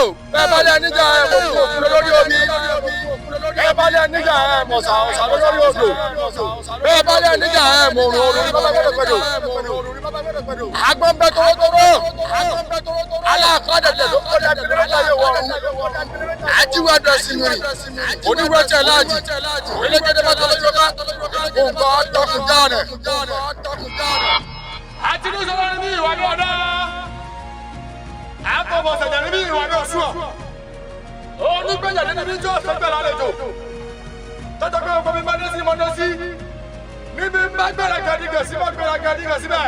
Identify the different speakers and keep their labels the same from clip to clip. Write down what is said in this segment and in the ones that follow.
Speaker 1: o bẹ́ẹ̀ bá lẹ níjà ẹ mọ òkú lórí omi bẹ́ẹ̀ bá lẹ níjà ẹ mọ ọ̀sà lórí odò bẹ́ẹ̀ bá lẹ níjà ẹ mọ òrùn ní bàbá gbọ́dọ̀ gbọ́dọ̀ agbọn bẹ tọrọtọrọ aláàfáàdẹdẹ ló kọ dá bẹ̀rẹ̀ láyé wọn ajiwádọ sinmi oníwẹjẹ láàjì onílẹgẹdẹ bá tọlọjọ ká nǹkan tọkùn dáadẹ.
Speaker 2: àti ní sọ́wọ́n ní ìwà ní ọ̀dọ́ àkọ́bọ̀ sẹ̀jẹ̀ ní ìwà ní ọ̀ṣun onígbẹ̀jẹ̀ ní níbi tí ó sẹ́gbẹ̀ lálejò tọ́jọ́ pé ọkọ̀ mi bá dé sí mọ́dé sí níbi bá gbẹ̀rẹ̀ gẹ̀dígẹ̀ sí bá gbẹ̀rẹ̀ gẹ̀dígẹ̀ síbẹ̀.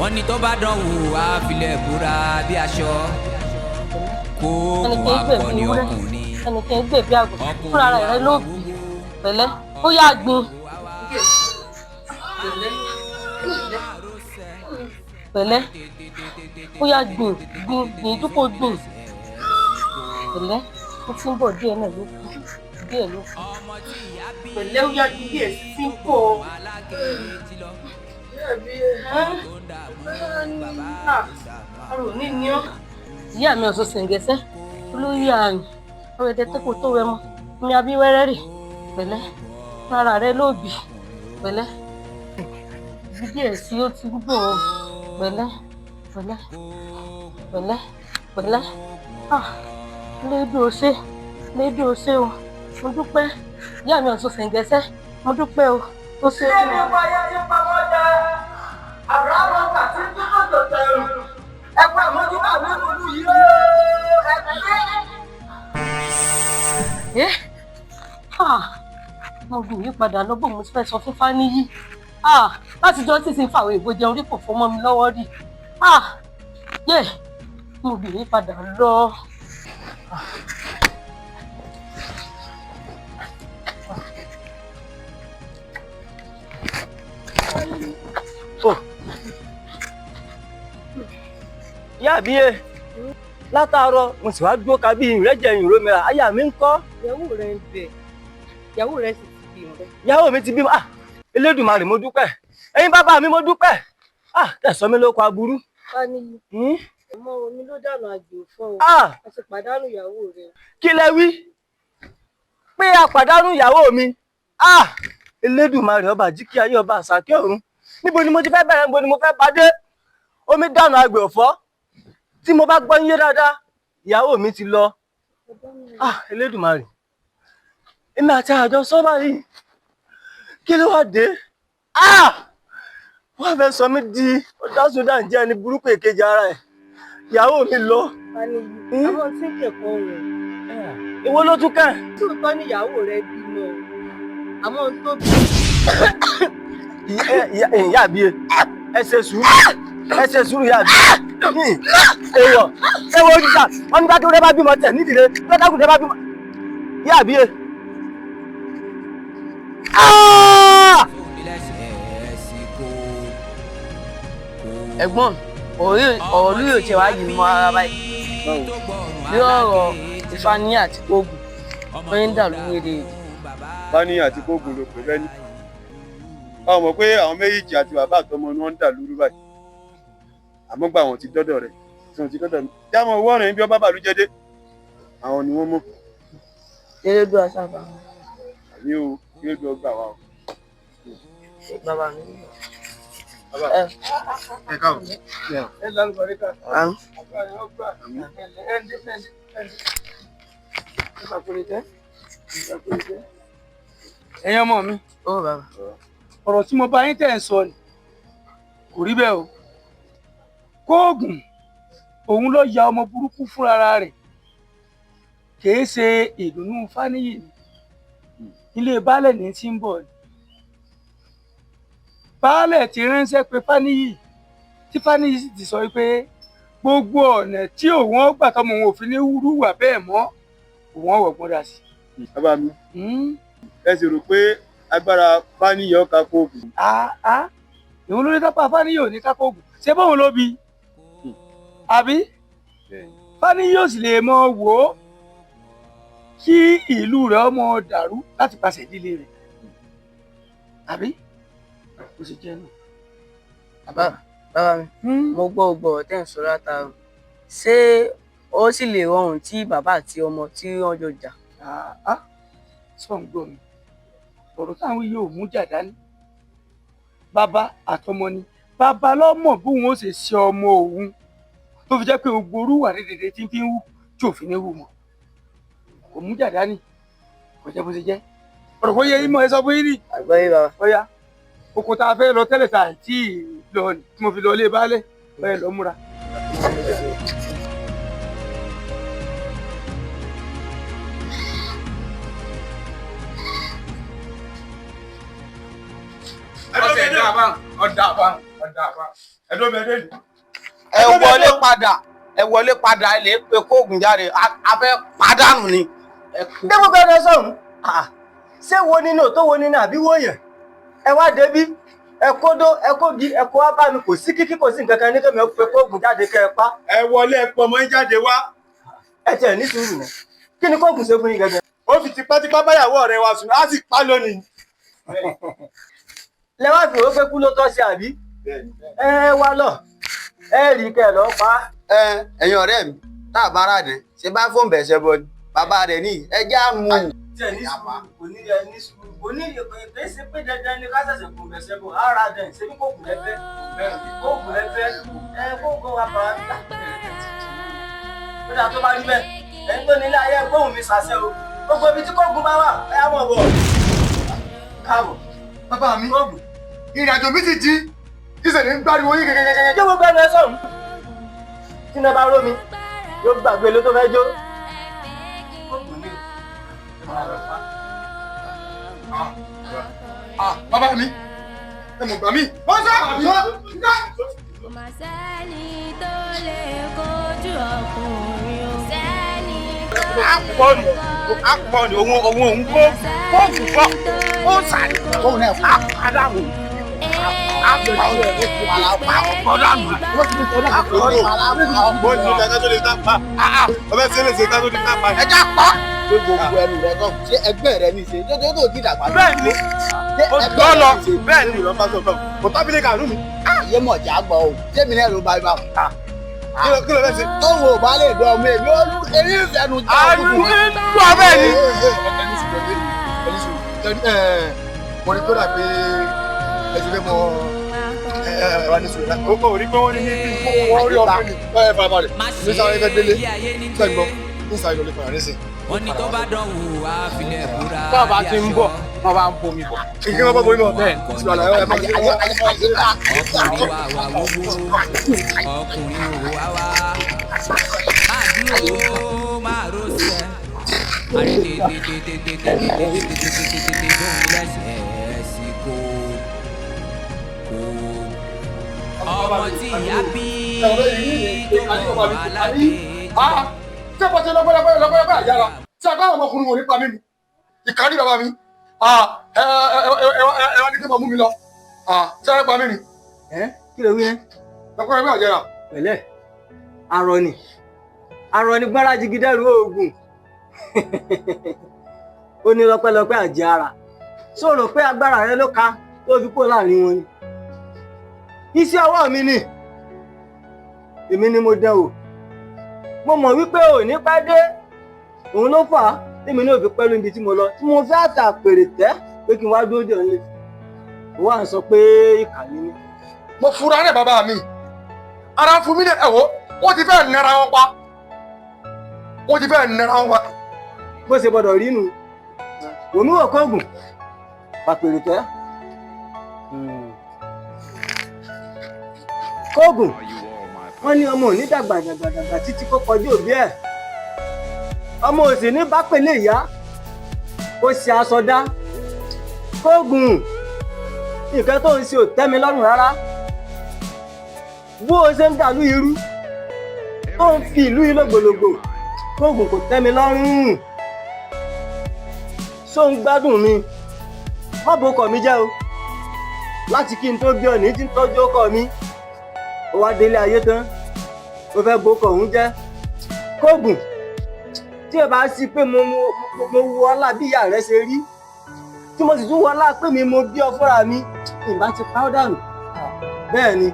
Speaker 3: wọ́n ní tó bá dán wò á filẹ̀ búra bí aṣọ kó wà pọ̀ ní ọkùnrin.
Speaker 4: ẹnìkan gbè bí àgùntàn fúnra rẹ̀ ló bì pẹ̀lẹ́ ó yá gbin pẹ̀lẹ́ ó yá gbin ìdúpọ̀ gbin pẹ̀lẹ́ ó ti ń bọ̀ díẹ̀ náà ló kù díẹ̀ ló kù pẹ̀lẹ́ ó yá díẹ̀ sí ń bọ̀ arò ní ní ọ́. ìyá mi ọ̀sọ̀ sẹ̀ǹgẹ̀sẹ̀ olóyè àrùn ọ̀rẹ́dẹ tó kò tó wẹ mọ́ mi abíwẹ́rẹ́ rè pẹ̀lẹ́ ara rẹ ló bì pẹ̀lẹ́ bí díẹ̀ sí ó ti gbò ó pẹ̀lẹ́ pẹ̀lẹ́ pẹ̀lẹ́ pẹ̀lẹ́ lédè òṣè o mo dúpẹ́ ìyá mi ọ̀sọ̀ sẹ̀ǹgẹ̀sẹ̀ mo dúpẹ́ o ó ṣe é.
Speaker 5: ṣé mi wọ ayé ní pamọ́ jẹ àbúrò kàtí tí kò tó tẹrù ẹ̀pọ̀ àmójúbà mi lùlù yìí
Speaker 4: mo gbìn yí padà lọ́gbọ̀n mo fẹ́ sọ fún Fáníyì látijọ́ tí ti ń fàwọn èèbó jẹun rí kò fọ́ mọ́ mi lọ́wọ́ rí mo gbìn yí padà lọ.
Speaker 5: ìyá àbíyè látàárọ̀ mo sì wá dúró kábí ìrẹ́jẹ ìròmìnira aya mi ń kọ́.
Speaker 4: ìyàwó rẹ ń bẹ ìyàwó rẹ sì ti bímọ.
Speaker 5: ìyàwó mi ti bímọ Elédùmarè mo dúpẹ́ ẹ̀yin bàbá mi mo dúpẹ́ tẹ̀sán mi ló kọ aburú.
Speaker 4: Fáníyì ọmọ omi ló dànù àjò fún ọ a sì pàdánù ìyàwó rẹ.
Speaker 5: kí lẹ wí pé a pàdánù ìyàwó mi Elédùmarè ọba jíkí ayé ọba àsàkẹ́ ọ̀run níbo ni mo ti fẹ́ bẹ̀rẹ̀ níbo ni mo fẹ́ bá dé omi dànù àgbẹ̀ ọ̀fọ́ tí mo bá gbọ́ yé dáadáa ìyàwó mi ti lọ Elédùmarè èmi àti àjọ sọ́bà yìí kí ló wá dé wọ́n fẹ́ sọ mí di ọ̀dásódà ń jẹ́ ẹni burúkú èkejì ara ẹ̀ ìyàwó mi lọ.
Speaker 4: àwọn tí ń kẹ̀kọ́ rẹ̀
Speaker 5: èwo ló tún kàn.
Speaker 4: tóòtọ́ níyàwó rẹ̀ bímọ àmọ́ ohun tó bí.
Speaker 5: ìyá àbíyè ẹ ṣe sùúrù ìyá àbíyè èèwọ̀ ojúṣà wọn ní kákúrẹ́ bá bímọ tẹ̀ nídìí rẹ̀ kákúrẹ́ bá bímọ ìyá àbíyè.
Speaker 6: ẹ̀gbọ́n ọ̀rọ̀ lórí òjò wa yìí mọ́ ara báyìí bí ọ̀rọ̀ ìfani àti Koogun wọ́n ń dà lórí èdè.
Speaker 1: Fani àti Koogun ló pè lẹ́ni báwo mọ̀ pé àwọn méjèèjì àti bàbá àtọmọ ni wọ́n ń dà lórí báyìí àmọ́ gbà wọ́n ti dọ́dọ̀ rẹ̀ tí wọ́n ti dọ́dọ̀ mi jámọ̀ owó ọ̀rìn bí ọba bàlújẹ́ dé àwọn ni wọ́n mọ̀.
Speaker 6: elédùn àṣàfà.
Speaker 1: àbí o elédùn ọgbà wa o.
Speaker 6: bàbá mi.
Speaker 1: ẹ káàbọ̀.
Speaker 5: ẹ lálùbọ̀rí ká.
Speaker 7: ẹ̀yin ọmọ mi ọ̀rọ̀ tí mo bá yín tẹ̀ ń sọ ni kò rí bẹ́ẹ̀ o. Koogun òun ló ya ọmọ burúkú fúnra rẹ̀ kìí ṣe ìdùnnú Fáníyì ni ilé baálẹ̀ ní tí ń bọ̀ ni. baálẹ̀ ti ránṣẹ́ pé Fáníyì tí Fáníyì sì ti sọ pé gbogbo ọ̀nà tí òun ọgbà tọmọ òun òfin ní wúrúwà bẹ́ẹ̀ mọ́ òun ọ̀wọ̀gbọ́n dà sí.
Speaker 1: bàbá mi ẹ sì rò pé agbára Fáníyì ọ̀ka Koogun.
Speaker 7: ìwọ ló ní kápá Fáníyì ò ní ká Koogun ṣé bóun ló bí àbí Fáníyì ò sì lè mọ wò ó kí ìlú rẹ̀ ọmọ dàrú láti pàṣẹ ìdílé rẹ̀ àbí ó sì jẹ́ nù.
Speaker 6: bàbá mi mo gbọ́ ọgbọ́ tẹ́ ń sọ látàrọ ṣé ó sì lè rọrùn tí bàbá àti ọmọ tí wọ́n jọ jà.
Speaker 7: sọ ń gbọ́ mi ọ̀rọ̀ táwọn yóò mú jà dání bàbá àtọmọ ni bàbá lọ́mọ bóun ó ṣe ṣe ọmọ òun tó fi jẹ́ pé gbogbo orúwà dédédé tí ń fi ń wù tí òfin ní wù mọ́ kò mú jà dání kò jẹ́ bó ṣe jẹ́ ọ̀rọ̀ kó yẹ ìmọ̀ ẹ sọ fún yín rí.
Speaker 6: àgbáyé bàbá.
Speaker 7: ọ̀ya oko tá a fẹ́ lọ tẹ́lẹ̀ tá à tí lọ tí mo fi lọ ilé baálẹ̀ bẹ́ẹ̀ lọ múra.
Speaker 5: ẹ wọlé padà ẹ lè pe Koogun jáde a fẹ́ pàdánù ni. dé gbogbo ẹni sọ̀hún ṣé wo nínú tó wo nínú àbí wó yẹn ẹ wá débi ẹ kódó ẹ kógi ẹ kó wá bá mi kò sí kíkí kò sí nǹkan kan ní kẹ́mi ó pe Koogun jáde kẹ́ ẹ pa.
Speaker 1: ẹ wọlé ẹ pọ̀ mọ́ ẹ jáde wá.
Speaker 5: ẹ tiẹ̀ ní sùúrù náà kí ni Koogun ṣe fún yín gẹ́gẹ́.
Speaker 1: ó fi tipátipá báyàwó ọ̀rẹ́ wa sùn á sì pa lónìí.
Speaker 5: lẹ wá fi òwe pé kú ló tọ́ sí àbí ẹ wá lọ ẹ rí kẹ́ ẹ lọ pa.
Speaker 8: ẹ̀yin ọ̀rẹ́ mi tá a bá rà dé ṣe bá fóun bẹ̀ṣẹ̀ bọ ni bàbá rẹ̀ ní ẹja mú un.
Speaker 5: tiẹ̀ ní sùúrù kò ní ẹ ní sùúrù kò ní ìpè ṣe pé dandan ni ká ṣẹ̀ṣẹ̀ kún bẹ̀ṣẹ̀ bọ̀ ara dẹ̀ ṣe bí Koogun lẹ́fẹ́ Koogun lẹ́fẹ́ Koogun wa bá wa gbà. ó dà tó bá rí bẹ́ẹ̀ ẹni tó nílé ayé gbóhùn mi ṣàṣẹ o gbogbo ibi tí Koogun bá wà ẹ á mọ̀ bọ̀. káàbọ̀
Speaker 1: bàbá mi ìrìnàjò mi ti jí ìṣẹ̀lẹ̀ ń gbáriwo yín kẹ̀kẹ́kẹ́kẹ́.
Speaker 5: jẹ́ gbogbo ẹni ẹ sọ̀rọ̀ tí iná bá ró mi yóò gbàgbé ló tó fẹ́ jó. Koogun ni
Speaker 1: bàbá mi ẹ mọ̀ gbà mí. wọ́n sọ
Speaker 9: kò má sẹ́ni tó lè kojú ọkùnrin o. sẹ́ni tó lè kojú
Speaker 5: àpọ̀nì òun Koogun fọ́ ó sàrí òun náà àpàdánù.
Speaker 8: ẹja pa pé gbogbo ẹnu rẹ kọ ṣé ẹgbẹ́ rẹ ní í ṣe tó ti dàgbà.
Speaker 5: bẹ́ẹ̀ni ó gbọ́ lọ bẹ́ẹ̀ni
Speaker 1: kò tábìlì kàánú mi.
Speaker 8: yé mọ̀ jà gbọ́ o jẹ́mi náà ló bá ibà wọn.
Speaker 1: kí ló fẹ́ ṣe.
Speaker 8: tóun ò bá lè dán ọmọ èmi ó lù èyí ìfẹ́nu jà
Speaker 5: àlù wà bẹ́ẹ̀ ni.
Speaker 1: mo rí tó dà pé ẹ ti fẹ́ mọ ẹ̀rọ ní sùúrù náà. ó rí pé wọ́n ní ní bí wọ́n rí ọmọ ní ẹ̀ bàbá rẹ̀ ní sáré fẹ́ délé sẹ́gbọ́n sáré lọ lé padà nísìn.
Speaker 3: wọ́n ní tó bá dánwò àfilẹ̀ búra
Speaker 1: tá a bá ti ń bọ̀ wọ́n bá ń bomi bọ̀. kí wọ́n bá bomi bọ̀ bẹ́ẹ̀ tí wàá láyọ̀ ẹ̀ máa ń
Speaker 3: ọkùnrin wa wà wọ́wọ́ ọkùnrin wa wá máa dúró máa rọ́ṣẹ́ àrí tètè bóun lẹ́sẹ̀ sí kó ọmọ tí ìyá bí tó mọ̀ aláàbí.
Speaker 1: ṣé bó ṣe lọ́pẹ́lọpẹ́ àyàrá ṣé àgbà àwọn ọmọkùnrin wò ní pa mí ni ìkànnì bàbá mi ẹ wá ní kí n máa mú mi lọ ṣé ẹ pa mí ni.
Speaker 5: kí ló wí yẹn.
Speaker 1: lọ́pẹ́lọpẹ́ àyàrá.
Speaker 5: pẹ̀lẹ́ arọ ni gbára jigidẹ́rù oògùn ó ní lọ́pẹ́lọpẹ́ àjàrà sọ̀rọ̀ pé agbára rẹ ló ka tó fi kó láàrin wọn ni iṣẹ́ ọwọ́ mi ni èmi ni mo dán o mo mọ̀ wípé ò ní pẹ́ dé òun ló fà á tèmi náà fi pẹ́ lóbi tí mo lọ tí mo fẹ́ àtàpèrè tẹ́ pé kí n wá dúró dé òun ó wà ń sọ pé ìkànnì ni.
Speaker 1: mo fura rẹ bàbá mi ara fún mi ní ẹwọ wọn ti fẹ́ nara wọn pa wọn ti fẹ́ nara wọn pa.
Speaker 5: bó ṣe gbọ́dọ̀ rí nu òun wò kóògùn pàpèrè tẹ́ kóògùn wọ́n ní ọmọ òní dàgbà títí kó kọjú òbí ẹ̀ ọmọ òsì ní bá pèlè ìyá ó ṣe aṣọ dá kóògùn nǹkan tó ń ṣe ò tẹ́ mi lọ́rùn rárá bó o ṣe ń dàlú irú tó ń fi ìlú yìí lògbòlògbò kóògùn kò tẹ́ mi lọ́rùn ṣó ń gbádùn mi má bo ọkọ mi jẹ́ o láti kí n tó bí ọ̀nì tí ń tọ́jú ọkọ mi ó wá délé ayé tán ó fẹ́ bókọ̀ òun jẹ́ kóògùn tí ẹ bá sí pé mo wo ọlá bí ìyá rẹ ṣe rí tí mo sì tún wo ọlá pé mi mo bí ọ fúnra mi ìbá ti pa ọ́ dànù bẹ́ẹ̀ ni.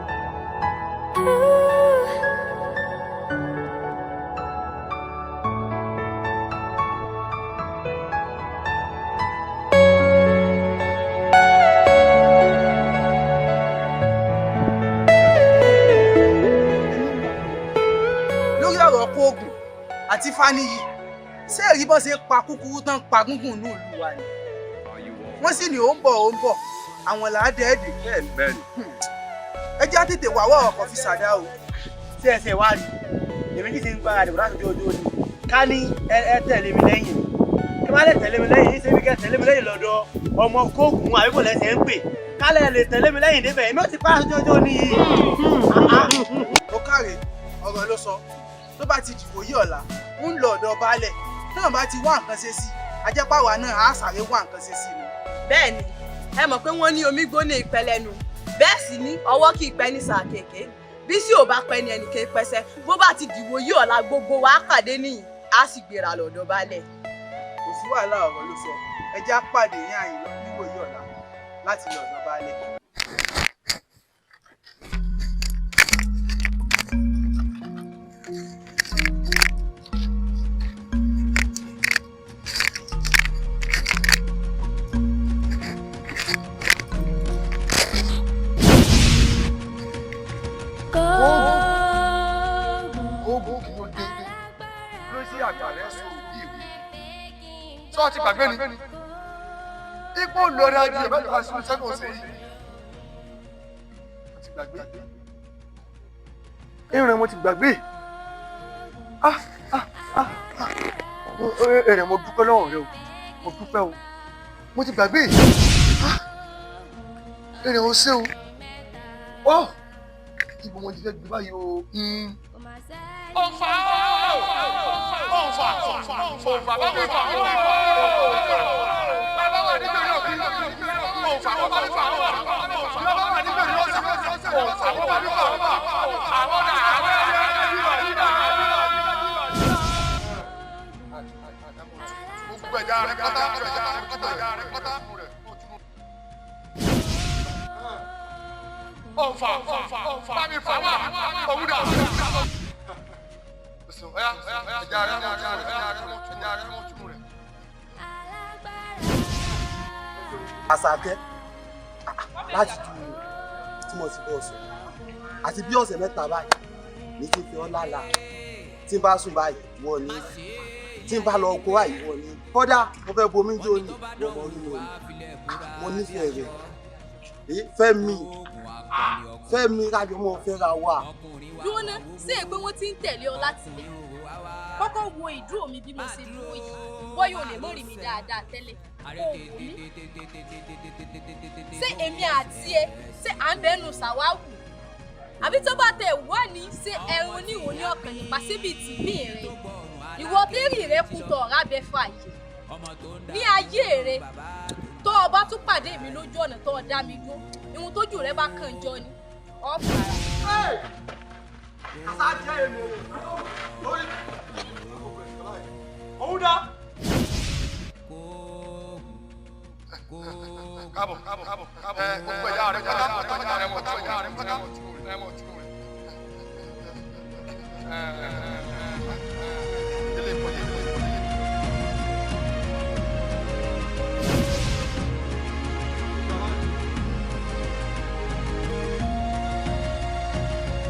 Speaker 10: àti Fáníyì ṣé èyí bọ́ ṣe pa kúkúrú tán pa gúngùn ní ìlú wa ni wọ́n sì ní ó ń bọ̀ àwọn làádẹ́ẹ̀dẹ̀ bẹ́ẹ̀ni ẹ já tètè wàwọ́ ọkọ̀ fi ṣàdá o.
Speaker 5: ṣé ẹsẹ̀ wá rí èmi kì í ṣe ń gbára dìbò láti ojú ojú ni ká ní ẹ tẹ̀lé mi lẹ́yìn kí wọ́n lè tẹ̀lé mi lẹ́yìn ṣé bí kẹ́ tẹ̀lé mi lẹ́yìn lọ́dọ̀ ọmọ Kóògùn àbíkò lẹ́sẹ̀ ń pè kálẹ̀ lè tẹ̀lé mi lẹ́yìn débẹ̀ èmi ò ti pa aṣojú ojú ní yìí.
Speaker 10: ó káre ọ̀rọ̀ ló sọ tó bá ti dìbò yí ọ̀la ń lọ ọ̀dọ̀ baálẹ̀ náà bá ti wá nǹkan ṣe sí ajẹ́pàwá náà á sáré wá nǹkan ṣe sí ni.
Speaker 6: bẹ́ẹ̀ ni ẹ mọ̀ pé wọ́n ní omi gbóná ìpẹlẹ́nu bẹ́ẹ̀ sì ní ọwọ́ kì í pẹ́ ní sáà kéèké bí sí ò bá pẹ́ ní ẹnìkan pẹ́sẹ́ bó bá ti dìbò yí ọ̀la gbogbo wa pàdé nìyí á sì gbéra lọ́dọ̀ baálẹ̀.
Speaker 10: kò sí wàhálà ọ̀rọ̀ ló sọ ẹ já pàdé ní àyìn lọ níwò yí ọ̀la láti lọ́dọ̀ baálẹ̀.
Speaker 1: sọ ti gbàgbé ni ipò lórí ajé ìbẹ́jọ́ àṣìṣe sẹ́kùn sí yìí mo ti gbàgbé ìrìn mo ti gbàgbé èrè mo dúpẹ́ lọ́wọ́ rẹ o mo dúpẹ́ o mo ti gbàgbé èrè o ṣé o ibo mo ti fẹ́ gbé báyìí o. ọ̀fà bá mi fà bàbá wà nígbà yóò kí ọ̀fà bá mi fà bàbá wà nígbà yóò kí ọ̀fà bá mi fà àwọn gbogbo ẹ̀yà rẹ̀ pátá ọ̀fà bá mi fà wà òwúdà.
Speaker 10: Àṣàkẹ́ láti ju tí mo ti bọ́ ọ̀sẹ̀ àti bí ọ̀sẹ̀ mẹ́ta báyìí ní ti fi ọ́ lálàá tí n bá sùn báyìí wọ ní tí n bá lọ kó báyìí wọ ní kódà mo fẹ́ bomi jó ní ọmọ orí mo nífẹ̀ẹ́ rẹ̀ Fẹ́mi kájọ mọ́ fẹ́ra wa.
Speaker 6: dúró ná sí èpè wọn ti ń tẹ̀lé ọ láti lẹ̀ kọ́kọ́ wo ìdúró mi bí mo ṣe dúró yìí bọ́yọ̀ ò lè mọ̀ rí mi dáadáa tẹ́lẹ̀ ṣé èmi àti ẹ ṣé à ń bẹnu ṣàwáwù àbí tó bá tẹ wá ní ṣé ẹran oníwò ní ọkàn nípa síbi tìbí rẹ ìwọ tẹ́rì rẹ kú tọ̀ ọ̀rá bẹ fà yìí ní ayé rẹ tó o bá tún pàdé mi lójú ọ̀nà tó o dá mi dúró ìhun tójú rẹ bá kàn jọ ni ọ̀fà.
Speaker 2: kàtà jẹ́ èmi lórí òun dá. kábọ̀ gbogbo ẹ̀yà rẹ̀ pátá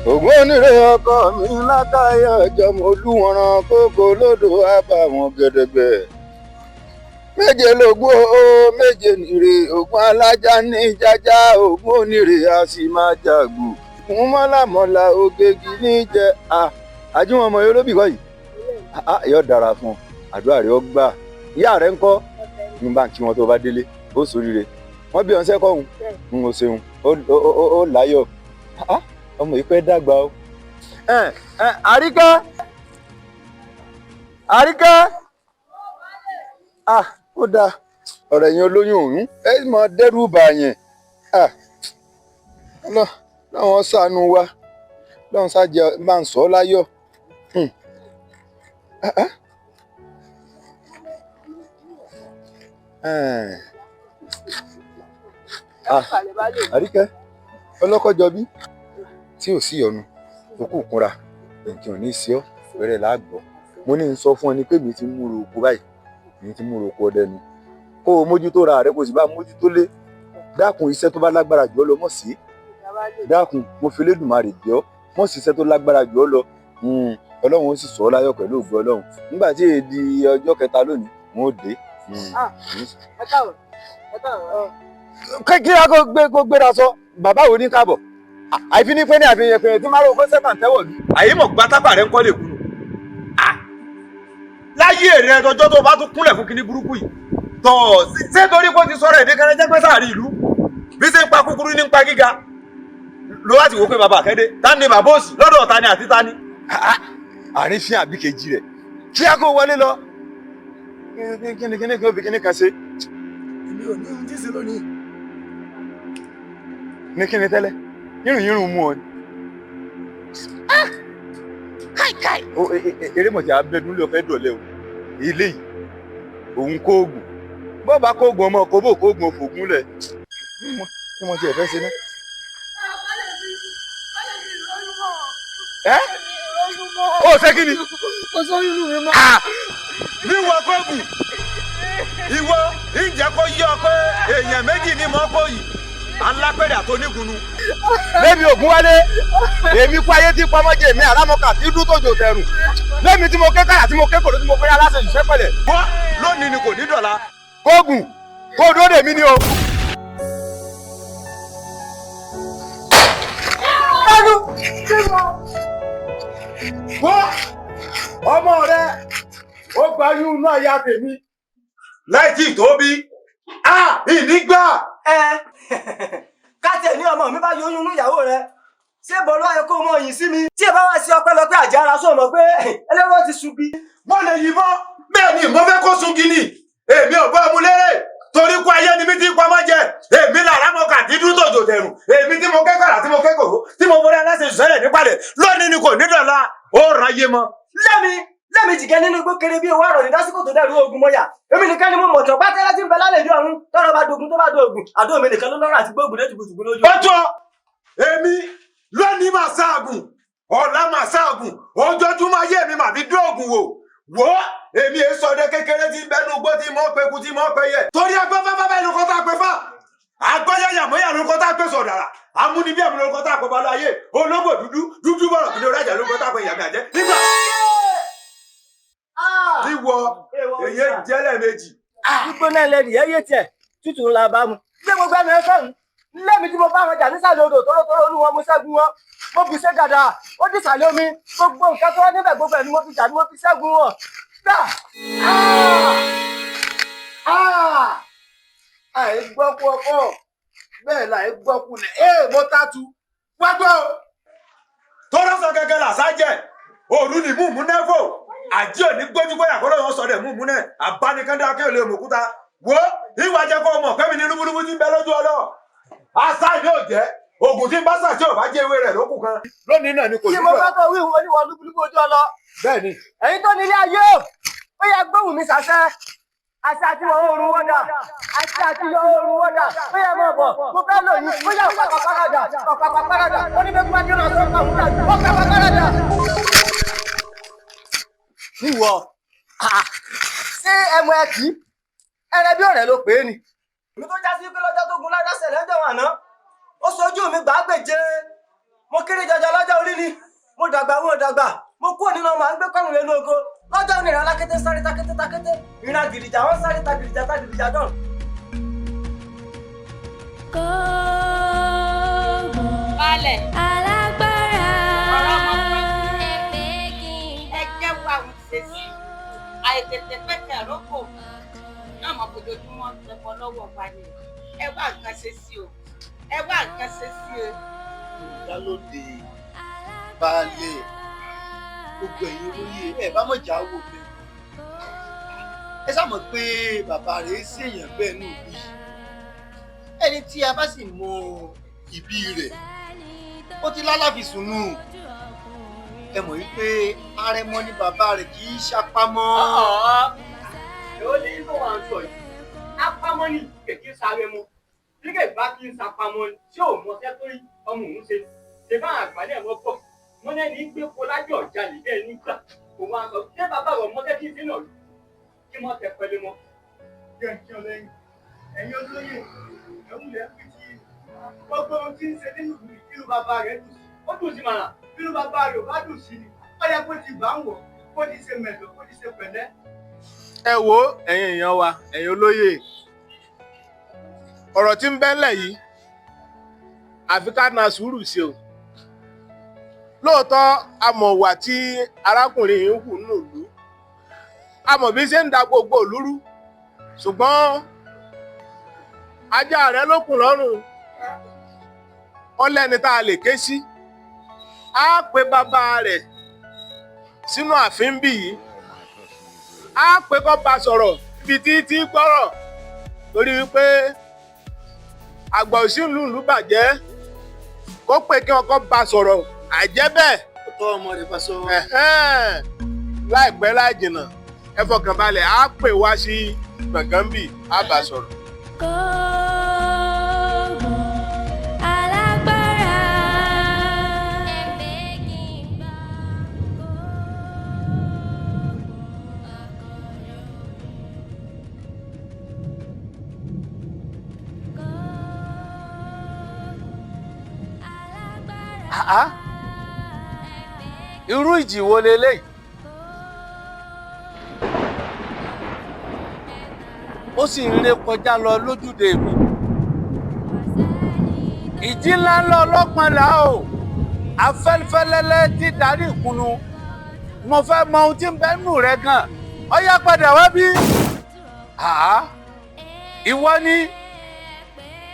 Speaker 1: ògùn onírè ọkọ mi látàyè ọjọmọ olúwọ̀nràn kókó lódò àbàwọn gẹdẹgbẹ méje lògùn o méje nìrè ògùn alájà ní jájá ògùn onírè a sì máa jàgbù fún mọ́làmọ́là ògègì níjẹ àjùmọ̀ ọmọ yóò lóbì kọ́ yìí yóò dára fún àdúrà rẹ̀ ó gbà ìyá rẹ̀ ń kọ́ ní báńkì wọn tó bá délé ó ṣoríire wọ́n bí ọ̀sẹ̀ kọ́hún ń o ṣeun ó láyọ̀ ọmọ yìí pẹ́ dàgbà o. Àríkẹ́ ó dáa ọ̀rọ̀ ẹ̀yin olóyún òun ẹ mọ dẹ́rù bà yẹn láwọn ṣàánú wa láwọn ṣàjẹ máa ń sọ láyọ̀. Àríkẹ́ ọlọ́kọ́jọbí tí ò sí ọ̀nù òkú kúnra nǹkan ò ní í ṣe ọ́ fẹ́rẹ̀ láàgbọ́ mo ní n sọ fún ọ ni pé mi ti múra oko báyìí mi ti múra oko ọdẹ ni kó o mójútó ra rẹ kó o sì bá mójútó lé dákun iṣẹ́ tó bá lágbára jù ọ́ lọ mọ̀ sí dákun mo fi Elédùmarè jẹ́ ọ́ mọ̀ sí iṣẹ́ tó lágbára jù ọ́ lọ ọlọ́run ó sì sọ ọ́ láyọ̀ pẹ̀lú ògo ọlọ́run nígbà tí èdè ọjọ́ kẹta lónìí wọn ò dé. kí a kó gbéra sọ bàbá wo ní káàbọ̀ àìfi ní pé ní àfihàn pé tí máa rò kó sẹ́fà tẹ́wọ̀ ní. àyè mọ̀ gba tápà rẹ̀ ń kọ́ lè kúrò. láyé rẹ tọjọ́ tó bá tún kúnlẹ̀ fún kinní burúkú yìí tọ̀ ṣé torí kó ti sọ̀rọ̀ èdè kẹrẹ jẹ́ pé sáàrí ìlú bí ṣe ń pa kúkúrú ní ń pa gíga ló wá ti wò pé bàbá àkẹ́dé ta ni bàbá òsì lọ́dọ̀ ta ni àti ta ni. àrífín àbí kejì rẹ̀ kí a kó wọlé lọ kíni kí o fi kíní kan ṣe.
Speaker 2: èmi ò ní ohun tí ì ṣe lónìí.
Speaker 1: ní kíni tẹ́lẹ̀ yírùn mú ọ ni. káìkáì. erémọ̀tì abẹ́dún ló fẹ́ dọ̀lẹ́ o ilé yìí òun kóògùn bó bá kóògùn ọmọ kó bó kóògùn òfògùn lẹ̀ kí wọ́n ti ẹ̀fẹ́ ṣe náà. ó ṣe kí ni.
Speaker 4: ó sọ inú mi mọ́.
Speaker 2: níwọ̀ kóògùn ìwọ ìjẹ́ kó yí ọ pé èèyàn méjì ni mọ́ kó yìí alápẹ̀rẹ̀ àtọ́nígunnu.
Speaker 1: lẹ́mi ògún wálé èmi kú ayé tí pamọ́jẹ́ mi àlámọ́kà tí dúró tòjò tẹ̀rù lẹ́mi tí mo ké káyà tí mo ké kòrò tí mo fẹ́ aláṣẹ ìṣẹ́ pẹ̀lẹ́.
Speaker 2: wọ́n lónìí ni kò ní dọ̀la.
Speaker 1: kóògùn kó dúró dè mí ni o. wọ́n ọmọ rẹ ó gbayún inú àyà tèmi.
Speaker 2: láì tí ì tóbi ìnígbà.
Speaker 5: káàtì ní ọmọ mi bá yóyún inú ìyàwó rẹ ṣé bọ́lú ayé kó mọ yìí sí mi tí ẹ bá wá sí ọpẹ́lọpẹ́ àjára sọ mọ pé ẹlẹ́wọ́ ti sunbi.
Speaker 2: mo lè yìnbọn bẹ́ẹ̀ ni mo fẹ́ kó sungi ni èmi ò bá mu lérè torí kó ayé ni mi ti pamọ́ jẹ èmi làrá mọ kàdí dúró tòjò tẹ̀rùn èmi tí mo kẹ́kọ̀ọ́ tí mo kẹ́kọ̀ọ́ tí mo fọdẹ́ aláṣẹ ìṣẹ̀lẹ̀ nípàdé lónìí ni kò ní dọ̀la ó ráyé mọ́.
Speaker 5: lẹ́mi jìgẹ́ nínú igbó kéré bí owó àrọ̀ ní dásìkò tó dẹ̀rù ogun mọ́yà èmi nìkan ni mo mọ̀ tán pátẹ́lá tí ń bẹ lálẹ́ ìjọ ọ̀run tọ́rọ bá dogun tó bá dogun àdó mi nìkan ló lọ́rọ̀ àti gbóògùn dé tùkùtùkù lójú.
Speaker 2: ó tó èmi lónìí màá sáàgùn ọ̀la màá sáàgùn ojoojúmọ́ ayé mi màá fi dóògùn wò èmi èso ọdẹ kékeré tí ń bẹnu gbó tí mọ́ pẹ́kú tí mọ́ pẹ́yẹ torí agbáfáfá ìlú kọ́tà pé fà agbọ́yàyàmọ́yà ló kọ́tà pé sọ̀dàrà amúnibí àmì ló kọ́tà pé balọ̀ ayé ológbò dúdú bọ̀rọ̀ kìnìún rájà ló kọ́tà pé ìyàmì àjẹ́ nígbà. ìwọ èyí jẹ́lẹ̀ méjì.
Speaker 5: gbígbóná lẹ́nu yẹ́ yé tiẹ̀ tútù ńlá bá mu. ilé mo gbẹ́nu ẹ sọ̀rùn lẹ́mi tí mo bá wọn jà nísàlẹ̀ odò tóró olú wọn mo ṣẹ́gun wọn mo fi ṣe gàdà ó dì sàlẹ̀ omi gbogbo nǹkan tó wá níbẹ̀ gbogbo ẹ̀ ni mo fi jà ni mo fi ṣẹ́gun wọn. àìgbọ́kú ọkọ̀ bẹ́ẹ̀ là àìgbọ́kú lẹ̀ mo tatu wá gbọ́.
Speaker 2: tọ́lá sọ gẹ́gẹ́ làṣájẹ́ òru ni múmú nẹ́fò àjí òní gbójú gbóyà kó lóyún sọ dẹ̀ múmú náà abánikẹ́ndé akéwìlé òmùkúta wo ìwà jẹ́ kó mọ̀ pẹ́mi ní lúbúlúbú tí ń bẹ lójú ọlọ́ àṣà ni ò jẹ́ oògùn tí ń bá sàtí ò bá jẹ́ ewé rẹ̀ lókù kan lónìí náà ni kò sí.
Speaker 5: kí mo bá tó wí ìwọ níwọ lúbúlúbú ojú ọlọ.
Speaker 2: bẹ́ẹ̀ni.
Speaker 5: ẹ̀yin tó nílé ayé ó yẹ gbóhùn mi sàṣẹ àṣà àti ìwọ oòrùn wọ́dà àṣà àti ìwọ oòrùn wọ́dà ó yẹ mọ̀ bọ̀ mo fẹ́ lò yín ó yẹ ọ̀pàpà parada ó ní bẹ́ẹ̀ bí wọ́n ti rán aṣọ ọ̀pàpà parada. níwọ ṣé ẹmu ẹ kì í ẹrẹ bí ọ̀rẹ́ ló pè é ni. èmi tó já sí pé lọ́jọ́ tó gun ládàá ṣẹlẹ̀ ẹjọ́ àná ó sojú mi gbàgbèje mo kéré jọjọ lọ́jọ́ orí ni mo dàgbà mo kúrò nínú ọmọ à ń gbé kọ́rùn lẹ́nu oko lọ́jọ́ ìrìn alákété sáré takété ìrìn àgìrìjà wọ́n sáré tagìrìjà dán.
Speaker 4: balẹ̀
Speaker 9: alágbára
Speaker 4: ọ̀rọ̀ ọmọkùnrin ẹgbẹ́ wa ń ṣe sí àìtètè pẹ̀kẹ́ rọ́pò náà mọ̀ fojoojúmọ́ ẹ̀fọ́ lọ́wọ́ wa ni ẹ wá nǹkan ṣe sí o.
Speaker 11: ìyálóde baálé gbogbo ẹ̀yin olóyè ẹ bá mọ̀ já wò bẹ́ẹ̀ ẹ sá mọ̀ pé bàbá rẹ̀ ṣèyàn bẹ́ẹ̀ nù bí ẹni tí a bá sì mọ ìbí rẹ̀ ó ti lálàfi sùnú ẹ mọ̀ wípé arẹmọ ni bàbá rẹ̀ kì í ṣapamọ́.
Speaker 5: ó lè ń bọ̀ wá ń sọ yìí apamọ́ ni kèké sáré mọ́ nígbà ìbá kí n sapamọ́ tí ò mọ sẹ́tọ́rì ọmọ òun ṣe bá àgbálẹ̀ wọn pọ̀ wọn lẹ́ni gbé kọlájọ́ jalè bẹ́ẹ̀ nígbà òun á sọ ṣé bàbá rẹ̀ mọ́tẹ́ kí n sínú ọ̀lú kí wọ́n tẹ pẹ́lẹ́ mọ́. jẹ́ kí ọ lẹ́yìn ẹ̀yin olóyè ẹ̀hún lẹ́ fi ti gbogbo ohun tí ń ṣe nínú ìlú bàbá rẹ̀ dùn sí ó dùn sí màrà ìlú bàbá rẹ̀ ò bá dùn sí ni ó yẹ kó ti bá ń wọ̀ kó ti ṣe mẹ̀dọ̀ kó ti ṣe pẹ̀lẹ́.
Speaker 1: ẹ wo ẹ̀yin èèyàn wa ẹ̀yin olóyè ọ̀rọ̀ tí ń bẹ́lẹ̀ yìí àfi ká na sùúrù sí o lóòótọ́ amọ̀wà tí arákùnrin yìí ń hù nínú ìlú amọ̀ bí ṣe ń da gbogbo ìlú rú ṣùgbọ́n ajá rẹ̀ lókùn lọ́rùn ọlẹ́ni tá a lè ké sí á pe bàbá rẹ̀ sínú ààfin bí yìí á pe kó bá sọ̀rọ̀ ibi tí gbọ́rọ̀ torí wípé àgbà òsínlù ìlú bàjẹ́ kó pé kí wọn kọ́ bá sọ̀rọ̀ àìjẹ́ bẹ́ẹ̀.
Speaker 11: ó tọ́ ọmọ rẹ̀ bá sọ.
Speaker 1: láìpẹ́ láì jìnnà ẹ fọkàn balẹ̀ á pè wá sí gbọ̀ngàn bì á bá sọ̀rọ̀.
Speaker 11: irú ìjì wo leléyìí ó sì ń lé kọjá lọ lójúde mi ìjì ńlá ńlá ọlọ́pàá là o afẹ́fẹ́lẹ́lẹ́ tí darí ìkùnú mo fẹ́ mọ ohun tí ń bẹ nù rẹ gan ó yá padà wá bí ìwọ ni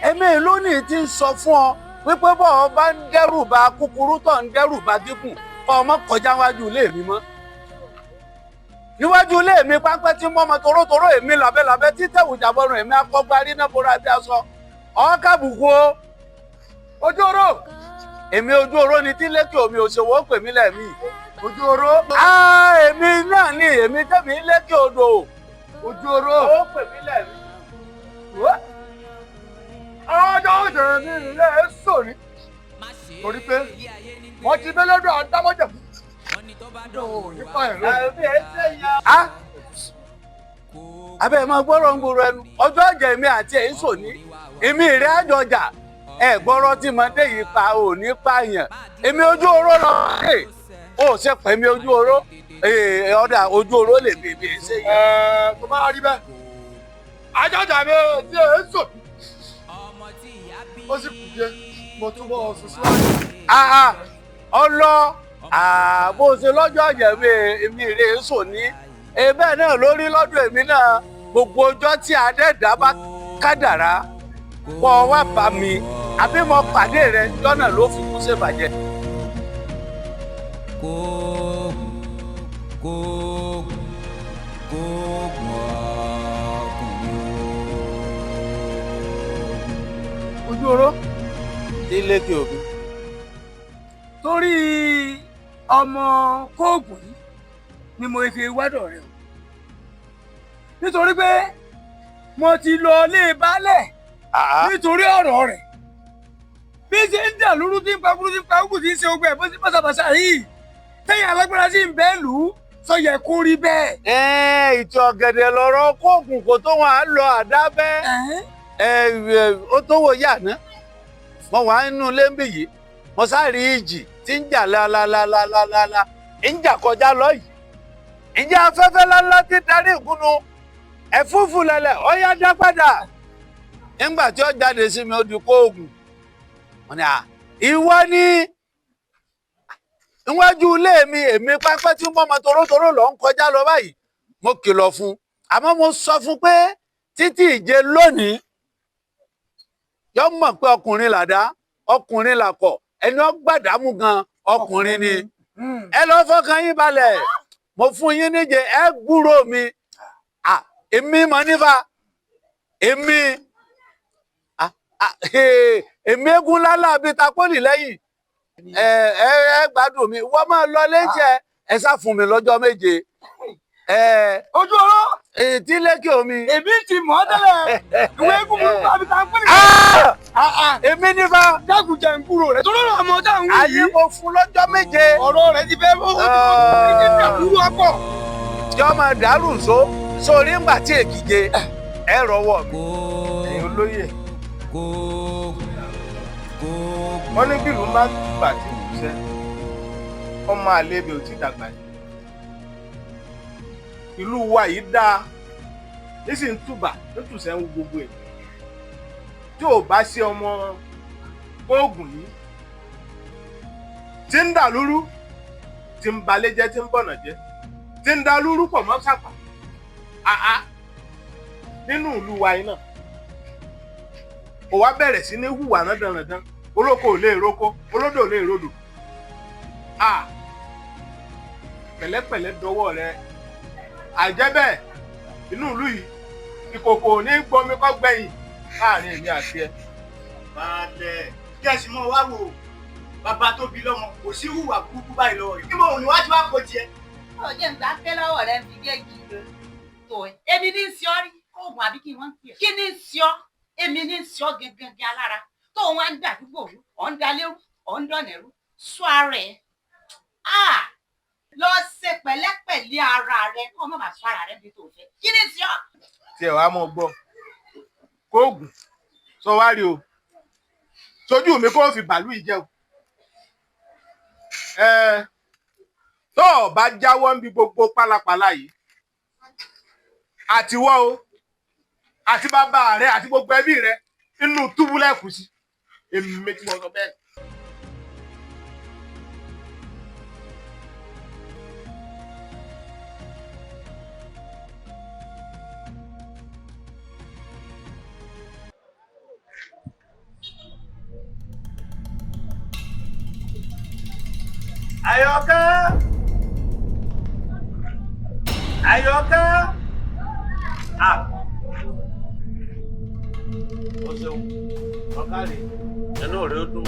Speaker 11: èmi lónìí ti ń sọ fún ọ wípé bọ́ọ̀ bá ń dẹ́rù ba kúkúrú tó ń dẹ́rù ba gígùn ọmọ kọjá wájú ilé mi mọ́ níwájú ilé mi pápẹ́ tí mọ́mọ́ torótoró èmi làbẹ́làbẹ́ tí tẹ̀wùjà bọ́rùn èmi akọ́gbárí náà bóra bí aṣọ ọ̀ọ́kàbùkù o ojú oró èmi ojú oró ni tí lékè omi òṣèwò pè mí lẹ́mí ojú oró èmi náà ni èmi tẹ̀mí lékè odò ojú oró ó pè mí lẹ́mí ọjọ́ òṣèré mi nílé èso ni torí pé wọ́n ti bẹ́lẹ́dọ̀ àdámọ́jẹ̀ nípa ẹ̀rọ. abẹ́ ẹ̀ máa gbọ́rọ̀ ń gbòòrò ẹnu ọjọ́ ọjà èmi àti ẹ̀ ń sò ní èmi ìrẹ́ àjọjà ẹ̀ gbọ́rọ̀ tí mo dé yìí pa ò ní pààyàn èmi ojú oró lọ rè
Speaker 1: ó ṣe pè mí ojú oró ọ̀dà ojú oró lè bèbè ṣe yẹn.
Speaker 2: tó bá rí bẹ́ẹ̀ ajájà mi tí ẹ ń sò ó sì kù díẹ̀ mo túbọ̀ sùn síwájú.
Speaker 1: ọlọ bó ṣe lọ́jọ́ àyẹ̀wò èmi rè é sò ní bẹ́ẹ̀ náà lórí lọ́dún èmi náà gbogbo ọjọ́ tí adẹ́dá bá kádàrá kọ́ wá bá mi àbí mo pàdé rẹ lọ́nà ló fi kú ṣèbàjẹ́.
Speaker 7: ojú oró
Speaker 1: tí lékè òbí.
Speaker 7: torí ọmọ Kóògùn yìí ni mo fi wádọ̀ rẹ o nítorí pé mo ti lọ ilé baálẹ̀ nítorí ọ̀rọ̀ rẹ̀ bí ṣe ń dà lóru tí ń pa kúrú tí ń pa kúrú tí ń ṣe ogun ẹ̀ bó ti pàṣàpàṣà yìí tẹ́yìn alágbára sí ń bẹ́ẹ̀ lù ú sọ yẹ kó rí bẹ́ẹ̀.
Speaker 1: ìtì ọ̀gẹ̀dẹ̀ lọ̀rọ̀ Kóògùn kò tó wọn à ń lọ àdábẹ́ ó tó wò yà ná mo wà nínú lẹ́ńbì yìí mo sáré ìjì tí ń jà lálálálálálá ń jà kọjá lọ yìí ìjà afẹ́fẹ́ lálá ti darí ìkúnnu ẹ̀fúùfù lẹ̀lẹ̀ ó yá dá padà nígbà tí ó jáde sí mi ó di Kóògùn wọn ni ìwọ ni níwájú ilé mi èmi pápẹ́ tí mọ́mọ́ torótoró lọ ń kọjá lọ báyìí mo kìlọ̀ fún àmọ́ mo sọ fún pé títí ìje lónìí yọ mọ̀ pé ọkùnrin làdá ọkùnrin làkọ̀ ẹni ó gbàdámù gan ọkùnrin ni ẹ lọ fọkàn yín balẹ̀ mo fún yín níje ẹ gbúrò mi èmi mọ̀ nífa èmi eégún lálá bíi tapoli lẹ́yìn ẹ gbádùn mi wọ́n máa lọ léjẹ ẹ sá fún mi lọ́jọ́ méje.
Speaker 7: ojú oró
Speaker 1: tí lékè omi.
Speaker 7: èmi ti mọ̀ ọ́ tẹ́lẹ̀ ìwé eégún burúkú àbí tapoli.
Speaker 1: èmi nífa.
Speaker 7: dákun jẹ́ nkúrò rẹ̀ tó lọ́rọ̀ àmọ́ tá à ń wí yìí.
Speaker 1: ayé mo fún lọ́jọ́ méje.
Speaker 7: ọ̀rọ̀ rẹ̀ ti fẹ́ fún dàrú ọkọ̀.
Speaker 1: tí ọmọ dàrú nso sórí ńgbà tí èkìje ẹ rọwọ́ mi.
Speaker 2: ẹ̀yin olóyè wọ́n ní bílù máa ń gbà tí kò sẹ́ ọmọ àlebè ò tí dàgbà yìí ìlú wa yìí dáa nísì ń túbà nítùsẹ̀ ń gbogbo ẹ̀ tí ò bá sí ọmọ Kóògùn yìí tí ń dà lúrú tí ń balẹ̀ jẹ́ tí ń bọ̀nà jẹ́ tí ń da lúrú pọ̀ mọ́ sàpà nínú ìlú wa yìí náà kò wá bẹ̀rẹ̀ sí ní hùwà náà dandan olóko ò lè roko olódò ò lè rodò pẹ̀lẹ́pẹ̀lẹ́ dọwọ́ rẹ àjẹ́ bẹ́ẹ̀ inú ìlú yìí ìkòkò ní gbomi kọ́ gbẹ̀yìn láàrin èmi àti ẹ.
Speaker 11: balẹ̀ kí ẹ sì mọ wá wò bàbá tó bí lọ́mọ kò sí hùwà burúkú báyìí lọ́wọ́ rẹ̀ kí mo níwájú wá kó tiẹ̀.
Speaker 6: ọjọ́ ìgbà fẹ́ lọ́wọ́ rẹ fi géègì tó ẹ èmi ní í ṣe ọ́ rí Kóògùn àbí kí wọ́n ń pè é kí ní í ṣe ọ́ èmi ní í ṣe ọ́ gẹ́gẹ́ alára tó wọn ń dàdúgbò rú ọ̀ ń dalérú ọ̀ ń dọ̀nẹ̀rú sọ ara ẹ̀ lọ ṣe pẹ̀lẹ́pẹ̀lẹ́ ara rẹ kó má bàa fara rẹ bí tó fẹ́ kí ni sí ọ.
Speaker 2: tí ẹ wàá mọ gbọ́ Kóògùn sọ wá rí o sojú mi kó fi bàálù yìí jẹ o tó o bá jáwọ́ ń bi gbogbo pálapàla yìí àtiwọ́ o àti bàbá rẹ àti gbogbo ẹbí rẹ inú túbúlẹ̀ kù sí èmi tí mo sọ bẹ́ẹ̀.
Speaker 1: Àyọ̀ká Àyọ̀ká o ṣeun ọkàlẹ ẹnu rẹ ó dùn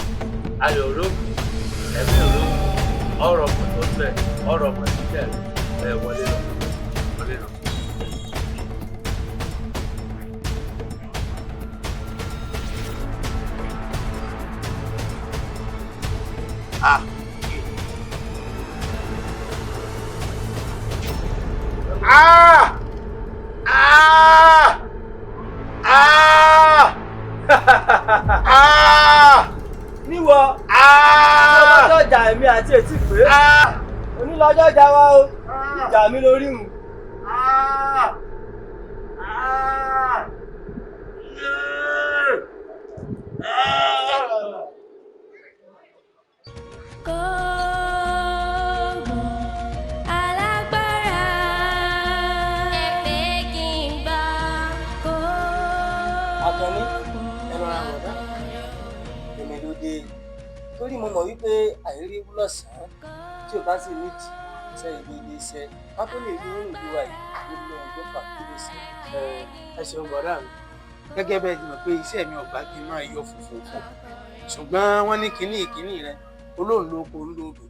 Speaker 1: ayọ̀ rẹ ó dùn ẹ̀mí rẹ ó dùn ọ̀rọ̀ ọmọ tó tẹ ọ̀rọ̀ ọmọ tó tẹ ẹ wọlé lọ.
Speaker 5: níwọ ọmọ tó jà èmi àti ètí pé ọjọ́ ìjà wa o ìjà mi lórí mu. Akànní ẹnu ara wọ̀dá èmi ló dé torí mo mọ̀ wípé àìrí wúlọ̀sán tí o bá sì níjì iṣẹ́ ibi ilé iṣẹ́ ká tó lè rí oòrùn ìlúwa yìí ló lọ ọjọ́ pàkíyè sí. Ẹ ṣeun bọ̀dá mi gẹ́gẹ́ bẹ́ẹ̀ ti mọ̀ pé iṣẹ́ mi ọ̀gbá kí n máa yọ fòfòfò ṣùgbọ́n wọ́n ní kínní rẹ olóhùn ló kó ń lòdò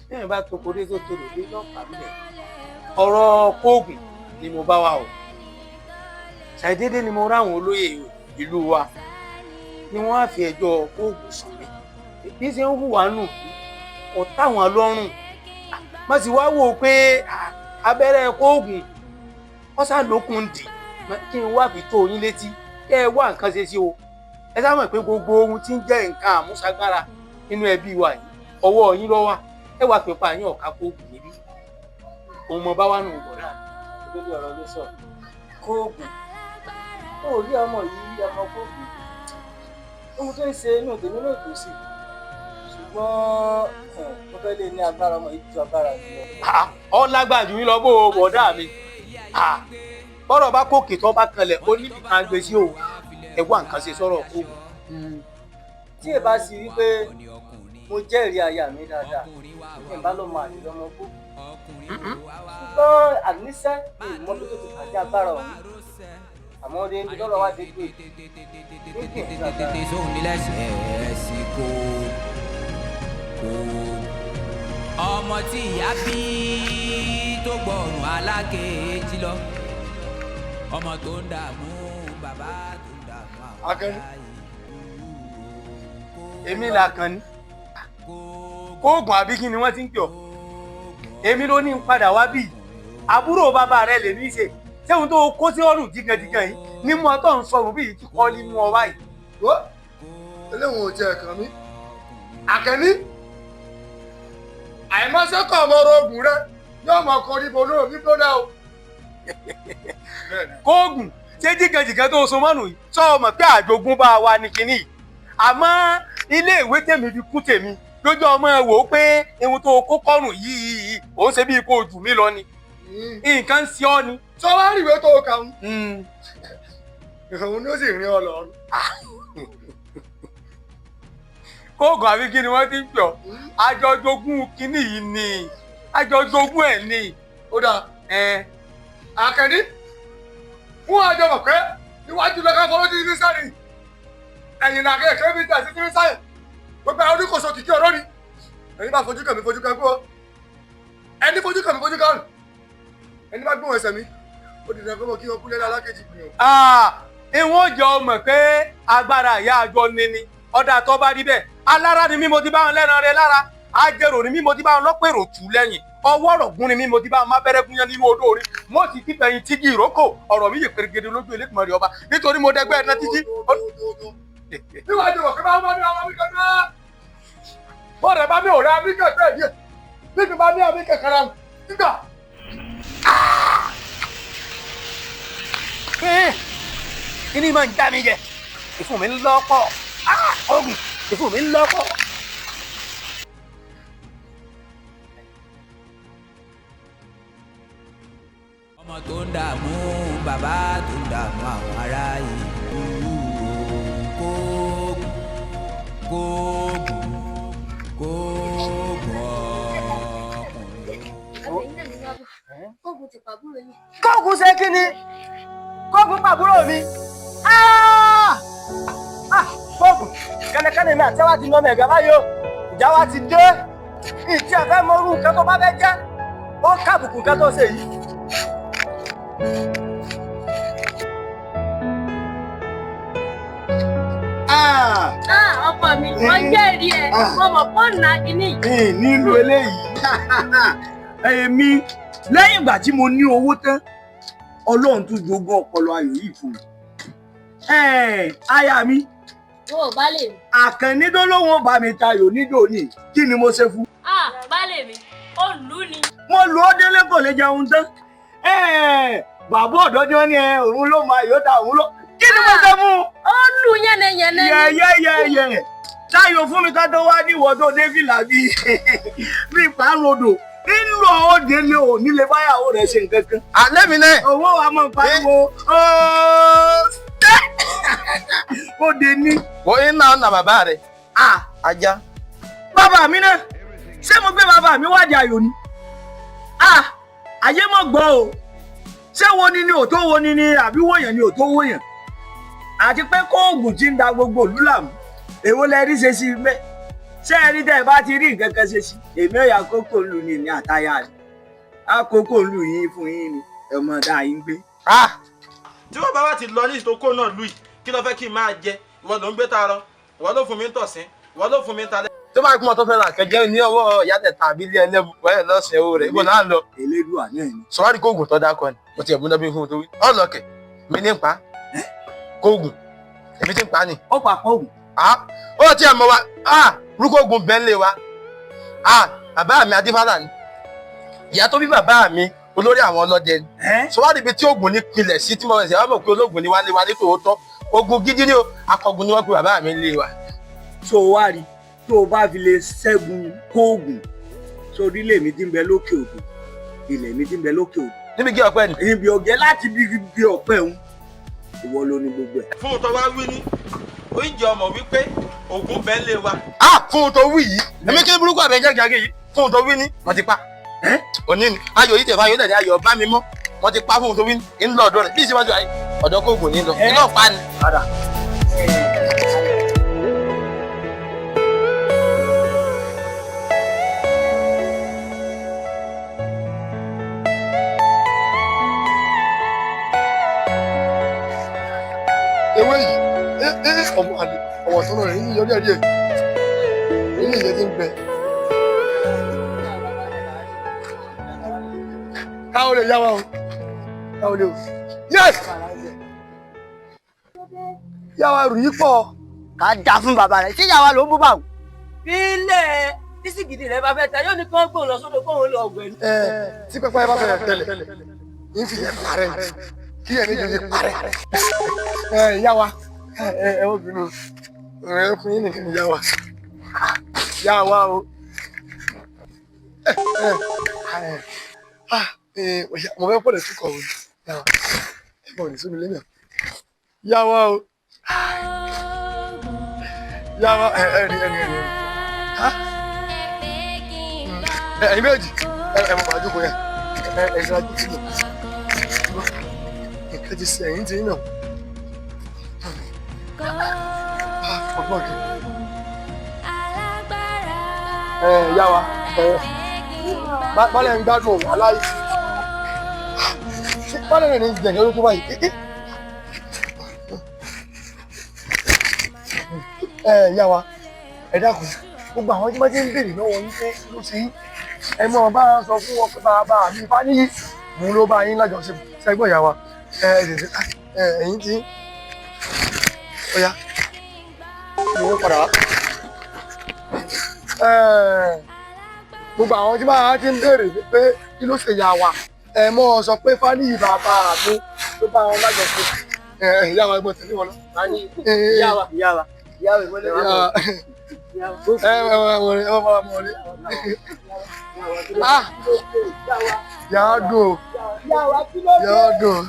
Speaker 5: bẹ́ẹ̀ bá tó kórè tó tó lòdì lọ́pàá nílẹ̀ ọ̀rọ̀ Kóògùn ni mo bá wà o ṣàìdédé ni mo ráwọn olóyè ìlú wa ni wọ́n á fi ẹjọ́ Kóògùn sùn mí bí ṣe ń hùwà nù ọ̀tá wọn lọ́rùn má sì wá wò ó pé abẹ́rẹ́ Kóògùn wọ́n sá lókun dì kí n wá fi tó yín létí kẹ́ ẹ wá nǹkan ṣe sí o ẹ sá mọ̀ pé gbogbo ohun tí ń jẹ́ nǹkan àmúṣagbára nínú ẹbí wa yìí ọwọ́ yín ló wà ẹ wá pípa yín ọ̀ka Kóògùn níbí òun mọ bá wà nù bọ̀dá gbogbo ọ̀rọ̀ ló sọ Kóògùn ó rí ọmọ yìí ọmọ Kóògùn ohun tó ń ṣe inú tèmi náà dùn sí ṣùgbọ́n mo fẹ́ lè ní agbára ọmọ yìí ju agbára mi lọ. ọ lágbára jù mí lọ bó o bọ̀dá mi bọ́rọ̀ bá kókè tó bá kanlẹ̀ ó níbi kan gbé sí òun ẹ wá nǹkan ṣe sọ̀rọ̀ Kóògùn. tí ẹ bá sì rí pé mo jẹ́rìí aya mi dáadáa ẹ bá lọ́ máa lè lọ́mọ Kóògùn ṣùgbọ́n àníṣe ìmọ̀tò tó ti pàdé agbára ọ̀hún àmọ́ ọdẹ ibi lọ́rọ̀ wá dé gbé
Speaker 3: tètè sóhun nílẹ̀ sí kó ọmọ tí ìyá bí tó gbọ̀rùn alákejì lọ ọmọ tó ń dààmú bàbá tó ń dààmú àwọn
Speaker 7: Akànní èmi làkànní Kóògùn àbí kí ni wọ́n ti ń pè ọ́ èmi ló ní ń padà wá bí àbúrò bàbá rẹ lè ní í ṣe sẹ́wọ̀n tó kó sí ọ̀rùn jíganjígan yìí ní mú ọtọ́ ń sọ̀rùn bí ti kọ́ ní mú ọ báyìí.
Speaker 1: wọ́ eléwọ̀n ò tiẹ̀ kàn mí Àkànní àìmọ́sẹ́kọ̀ ọmọ orogún rẹ yóò mọ ọkọ níbo náà níbo náà o.
Speaker 7: Kóògùn ṣé jíganjígan tó so mọ́nù yìí sọ ọmọ pé àjogún bá wa ní kinní yìí àmọ́ ilé ìwé tèmi fi kún tèmi lójú ọmọ ẹ wò ó pé ohun tó kó kọ́rùn yìí òun ṣe bí ipò jù mí lọ ni nǹkan ń ṣe ọ́ ni.
Speaker 1: sọ wá rí ìwé tó kà ń. òun ló sì rin ọ lọ́rùn.
Speaker 7: Kóògùn àbí kí ni wọ́n ti ń pè ọ́ àjọjogún kínní yìí ni àjọjogún ẹ̀ ni.
Speaker 1: ó dáa Àkànní fún àjọ mọ̀ pé iwájú lọ́ka fọwọ́ ti ní sáré ẹ̀yìn náà kẹ́kẹ́ bí tẹ̀sí ti ní sáré gbogbo àwọn oníkòso kìkì ọ̀rọ̀ ni ẹni bá fojú kàn mí fojú kàn kú ọ ẹni fojú kàn mí fojú kàn ẹni bá gbóhùn ẹsẹ̀ mi ó dìde fún mọ kí wọn kú lẹ́nu alákejì gbìyànjú.
Speaker 7: ìwọ̀n jọ mọ̀ pé agbára ìyá àjọ ni ọ̀dà tó bá rí bẹ́ẹ̀ alára ni mí mo ti bá wọn lẹ́nu rẹ lára ajẹ́rò ni mí mo ti bá wọn lọ́pẹ̀rò tù lẹ́yìn ọwọ́ ọ̀rọ̀gún ni mí mo ti bá wọn má bẹ́rẹ́ gúnyán nínú odó orí mo sì ti fẹ̀yìn tígi ìrókò ọ̀rọ̀ mi yè pèrègèdè lójú Elédùmarè rẹ̀ ọba nítorí mo dẹgbẹ́ ẹ̀ná títí.
Speaker 1: níwájú wọ̀ pé bá wọn bá ní àwọn amíkẹ́ náà bọ́ọ̀rẹ̀ bá mi ò rẹ amíkẹ́ bẹ́ẹ̀ díẹ̀ níbi bá ní amíkẹ́ kára nígbà.
Speaker 7: kí ni máa ń já mi jẹ ìfún mi ń lọ́pọ̀ Kóògùn ìfún mi ń lọ́pọ̀.
Speaker 3: ọmọ tó ń dààmú bàbá tó ń dààmú àwọn ará ìlú Kóògùn ọkùnrin.
Speaker 5: Kóògùn ṣe kí ni Kóògùn pàbúrò mi Kóògùn kẹ́lẹ́kẹ́lẹ́ mi àti ẹwà ti nọ mẹ́gà báyìí o ìjà wa ti dé ìtí ẹ̀fẹ́ mọ́rú nǹkan tó bá fẹ́ jẹ́ ó kábùkù nǹkan tó ṣe yìí.
Speaker 4: ọkọ mi wọ́n jẹ́rìí ẹ̀ mo mọ̀ fóònù náà kìíní.
Speaker 7: nílò eléyìí èmi lẹ́yìn ìgbà tí mo ní owó tán Ọlọ́run tún jogún ọpọlọ ayọ̀ yìí fún mi. Aya mi
Speaker 4: o baálé mi.
Speaker 7: Àkànní tó lóun bá mi tayò níjó ní kí ni mo ṣe fún.
Speaker 4: Baálé mi Ó lù ni.
Speaker 5: Mo lù ó délé kò lè jẹun tán. Bàbá ọ̀dọ́ tí wọ́n ní òun ló máa yóò ta òun ló. Kí ni mo ṣe fún un?
Speaker 4: Ó lù yẹnẹyẹnẹ ni.
Speaker 5: Yẹ̀yẹ̀. Táyọ̀ fún mi ká tó wá ní ìwọ tó dé fìlà bí ìpàrọ̀dò. Nínú ọ̀hún délé ò nílé báyàwó rẹ̀ ṣe nǹkan kan.
Speaker 8: Àlẹ́ mi náà.
Speaker 5: Owó wa mọ̀ pariwo. Ó dé ní.
Speaker 8: Wọ́n iná ọ̀nà bàbá rẹ̀. Ajá.
Speaker 5: Bàbá mi náà. Ṣé mo gbé bàbá mi wádìí ayò ni? Ayé mọ̀ gbọ́ o. Ṣé wo ni ò tó wo ni àbí wòyàn ni ò tó wòyàn? Àti pé Koogun tí ń da gbogbo ìlú láàmú. Èwo lẹ rí ṣe sí ibẹ̀? Ṣé ẹ rí tẹ́ ẹ bá ti rí nǹkan kan ṣe sí? Èmi ò yà kókó lù ní èmi àtayá rẹ̀. Àkókò lù yín fún yín ni ẹ̀mọ̀ dá yín gbé.
Speaker 2: Tí wọ́n bá wá ti lọ ní ìsìtókò náà lù yìí, kí ló fẹ́ kí n máa jẹ? Ìwọ ló ń gbé ta lọ, ìwọ ló fún mi ń tọ̀sín, ìwọ ló fún mi ń talẹ́.
Speaker 8: Tó bá kúmọ̀ tó fẹ́ràn àkẹ́jẹ́ ní ọwọ́ ìyá tẹ̀ta àbí ilé ẹlẹ́bù wẹ́ẹ̀ lọ́sẹ̀ owó rẹ̀ ibo náà lọ.
Speaker 5: Elédùà náà ni.
Speaker 8: Sọ̀wádìí Koogun tó dákọ ni mo ti ẹ̀bùn dábí fún un tó wí. Ọlọ́kẹ̀ mi ní pa Koogun èmi ti ń pa ni.
Speaker 5: Ó pa Koogun.
Speaker 8: Ó ti ẹ̀ mọ̀ wa Koogun bẹ́ẹ̀ lé wa. Bàbá mi Adífálà ni. Ìyá tó bí bàbá mi olórí àwọn ọlọ́dẹ ni. Sọ̀wádìí ibi tí Ògùn ní pilẹ̀ sí tí mo rẹ̀ sẹ́ wọ́n mọ̀ pé ológun ni wálé tòótọ́. Ogun gidi ni o, akọgun ni wọ́n pe bàbá mi lé wa.
Speaker 5: So wá rí tó o bá fi lè ṣẹ́gun Koogun sórí ilé mi tí ń bẹ lókè odò ilẹ̀ mi tí ń bẹ lókè odò.
Speaker 8: Níbi gé ọ̀pẹ ni.
Speaker 5: Ibi ọ̀gẹ́ láti bí ọ̀pẹ òun ìwọ ló ní gbogbo ẹ̀.
Speaker 2: Fún un tó wá wí ní oúnjẹ ọmọ wípé Ògùn bẹ́ẹ̀ lé wa.
Speaker 8: Fún un tó wí yìí èmi kí ni burúkú àbẹ̀jẹ̀ gàgé yìí fún un tó wí ní wọ́n ti pa. Òní ni ayọ̀ yìí tẹ̀fà ayọ̀ dẹ̀ ayọ̀ bá mi mọ́ wọ́n ti pa fún un tó wí ní ńlọ ọ̀dọ́ rẹ̀ bí ìsìnwájú ayé ọ̀dọ́ Koogun ní lọ iná pa ni.
Speaker 1: Ewé yìí ọmọ àlè ọmọ tó rẹ̀ ní yọrí ẹ̀rí ẹ̀ ní ìyẹn ti ń bẹ. Káwọn lè yá wa o káwọn lè o. Yes! Yá wa rù yí pọ̀.
Speaker 5: Ká dá fún bàbá rẹ̀ ṣé ìyá wa ló ń bú báwò. Ilé tísí gidi rẹ̀ bá fẹ́ ta yóò ní kí wọ́n gbóhùn lọ sódò kóhùn lọ ọ̀gbẹ́ ni.
Speaker 1: Tí pẹ́pẹ́ bá fẹ́ tẹ̀lẹ̀ ń fi yẹn parẹ́ kí ẹni jẹ́ fi parẹ́. Yá wa ẹ obìnrin ẹ fún yín nìkan yá wa yá wa o. Mo fẹ́ pọ̀ lè tún kọ̀ wọ́n yá wa ẹ bọ̀ ní sómi lẹ́yìn yá wa o yá wa ẹni ẹ̀yin méjì ẹ mọ̀ máa jókòó yẹn ẹ̀yin ajé tí mo nǹkan ti ṣe ẹ̀yin tí ń nà ọgbọ́n kì yá wa bálẹ̀ ń gbádùn òun aláyé bálẹ̀ rẹ̀ ní ìgbẹ̀yìn olóko báyìí yá wa ẹ dákun gbogbo àwọn tí wọ́n ti ń béèrè lọ́wọ́ yín pé ló ṣe yín ẹ mọ̀ bá sọ fún wọn pé bàbá mi Fáníyì mú ló bá yín lájọṣepọ̀ ṣẹ́gbọ́n ìyá wa ẹ̀yìn tí ó yá ìwé padà wá. Gbogbo àwọn tí máa ti ń béèrè pé kí ló ṣe yà wá ẹ mọ̀ sọ pé Fáníyì bàbá mi ló bá wọn lájọṣepọ̀ ìyá wa ẹgbọ́n tẹ̀lé wọn lọ.
Speaker 5: Ìyá wa ìmọ̀lẹ́ wa.
Speaker 1: Yàá dùn yàá dùn.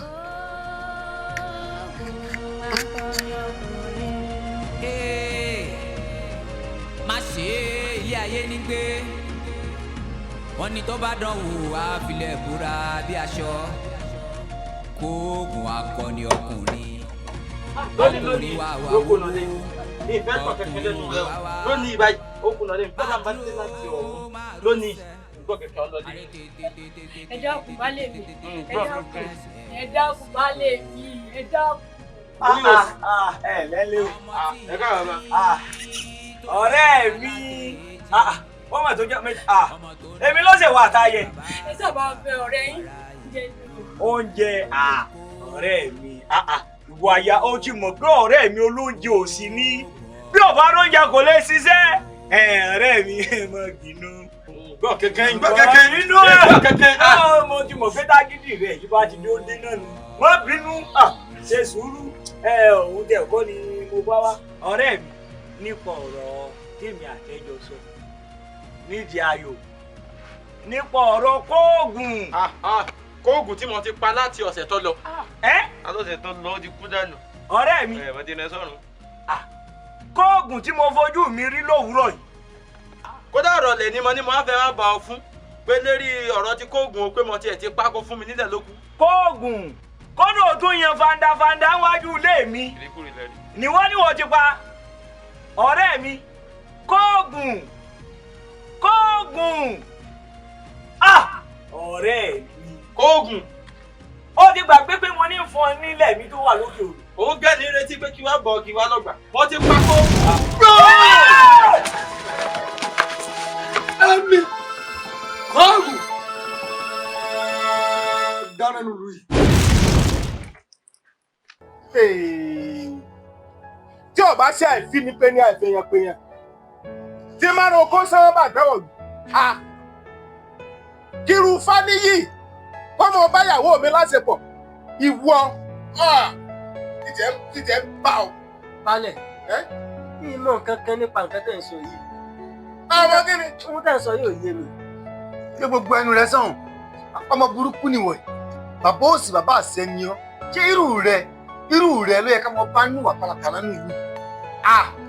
Speaker 3: Má ṣe ilé ayé ní gbé wọ́n ní tó bá dán wò á filẹ̀ búra bí aṣọ Koogun akọni ọkùnrin ọkùnrin wà wà wò
Speaker 2: lónìí báyìí ó kùnà lẹ́yìn tó máa bá dé láti ọ̀hún lónìí nǹkan kẹ̀kẹ́ ọlọ́dẹ.
Speaker 4: Ẹ dákun baálé mi ẹ dákun baálé mi ẹ dákun.
Speaker 5: Ẹ lẹ́lẹ́ o.
Speaker 2: Ẹ káàárọ̀ ma.
Speaker 5: Ọ̀rẹ́ mi wọ́n mà tó jẹ́ èmi ló ṣe wà táyẹ̀.
Speaker 4: Ẹ sábà fẹ́ ọ̀rẹ́ yín jẹ
Speaker 5: oúnjẹ ọ̀rẹ́ mi ìwọ àyà ó ti mọ̀ pé ọ̀rẹ́ mi olóúnjẹ ò sí ní bí ọba lóúnjẹ kò lè ṣiṣẹ́ ọ̀rẹ́ mi mọ̀ bínú.
Speaker 2: gbọ́ kẹ̀kẹ́ nínú ẹ̀ gbọ́ kẹ̀kẹ́.
Speaker 12: Mo ti mọ̀ pé tágídì rẹ̀ yìí bá ti dé ó dé náà nù. Wọ́n bínú ṣe sùúrù. Òun tẹ̀ kọ́ ni mo bá wá. Ọ̀rẹ́ mi nípa ọ̀rọ̀ tèmi àtẹ́jọ sọ nídìí ayò nípa ọ̀rọ̀ Koogun.
Speaker 8: Koogun tí mo ti pa láti ọ̀sẹ̀ tó lọ.
Speaker 12: Alọ́sẹ̀
Speaker 8: tó lọ ó ti kú dànù.
Speaker 12: Ọ̀rẹ́ mi.
Speaker 8: Mo ti nẹ sọ́run.
Speaker 12: Koogun tí mo fojú mi rí lówùúrọ̀ yìí.
Speaker 8: Kódà ọ̀rọ̀ lẹ̀ ni mo á fẹ́ wá bá ọ fún pé lérí ọ̀rọ̀ tí Koogun ó pé mo tiẹ̀ ti pákó fún mi nílẹ̀ lókun.
Speaker 12: Koogun kọ́nà ò tún yan fandafanda wájú ilé mi ni wọ́n ti pa ọ̀rẹ́ mi Koogun ọ̀rẹ́ mi
Speaker 8: Koogun.
Speaker 12: Ó ti gbàgbé pé mo ní fún ọ nílẹ̀ mi tó wà lókè òru.
Speaker 8: Òun gbẹ́ ní retí pé kí wá bọ̀ kí wá lọ́gbà mo ti pa Koogun.
Speaker 2: Ẹ̀mí Koogun dáná nínú yìí.
Speaker 1: Tí o bá ṣe àìfi ní pé ní àìfihàn pé yẹn tí máa ń kó sọ́wọ́ bàgbẹ́wọ̀ kírú Fáníyì kọ́mọ báyàwó mi láṣepọ̀ ìwọ títẹ̀ bá ọ.
Speaker 5: Balẹ̀ ní ìmọ̀ kankan nípa nǹkan tẹ̀ ń sọ yìí.
Speaker 1: Ọmọ kí ni?
Speaker 5: Ohun tẹ̀ ń sọ yóò yé mi.
Speaker 11: Ṣé gbogbo ẹnu rẹ sàn? Ọmọ burúkú nìwọ̀ yìí. Bàbá òsì bàbá àṣẹ ni ọ́. Ṣé irú rẹ ló yẹ ká mọ bá níwà pàlàpàlà ní ìlú?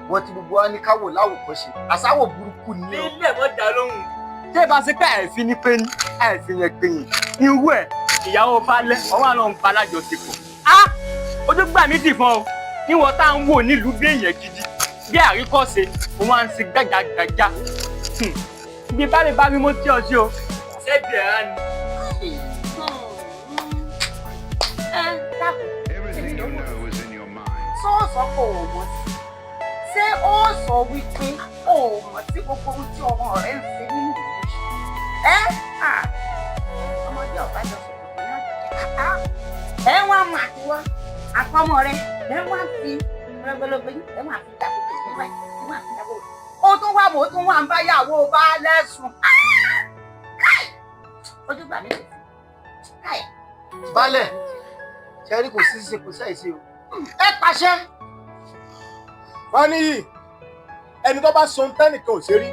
Speaker 11: Wọ́n ti gbogbo wa ní káwò láwòkọ́ṣe. Àṣàwò burúkú ni ọ́.
Speaker 12: Ilé ẹ̀kọ́ dá lóhùn.
Speaker 7: Ṣé bá ṣe pé àìfi ní pé ní àìfi yẹn pé yẹn? Irú ẹ̀ ìyàwó balẹ̀ ọwọ́ àlọ́ ń ba alájọṣepọ̀. Ojú gbà mí dì fún ọ. Níwọ̀n tá à ń wò nílùú bí èèyàn gidi. Bí àríkọ́ṣe, ó máa ń ṣe gbàgàgbàgà. Ibi bámi bá mi mú tí ọ sí o. Ṣé bẹ̀rẹ̀ ni?
Speaker 13: Sọ́ọ̀sọ́ kò mọ̀ sí. Ṣé ó sọ wípé ó mọ̀ sí gbogbo ohun tí ọmọ rẹ̀ ń ṣe nínú ìlú? Ọmọdé ọ̀bájọ́ sọ̀rọ̀ náà. Ẹ wá máa ti wá àpamọ́ rẹ̀ ẹ wá fi rẹ́gbẹ́lẹ́gbẹ́ yìí ẹ wá fi dàgbò nígbà ẹ wá fi dàgbò. Ó tún wá bò ó tún wá ń bá yàwó bá lẹ́sùn. Ojú gbà mí lè fi.
Speaker 11: Balẹ̀ ṣe rí kò sí ṣe kò sáì ṣe o.
Speaker 13: Ẹ pàṣẹ.
Speaker 1: Fáníyì ẹni tó bá sọ tẹ́nìkan ò ṣe rí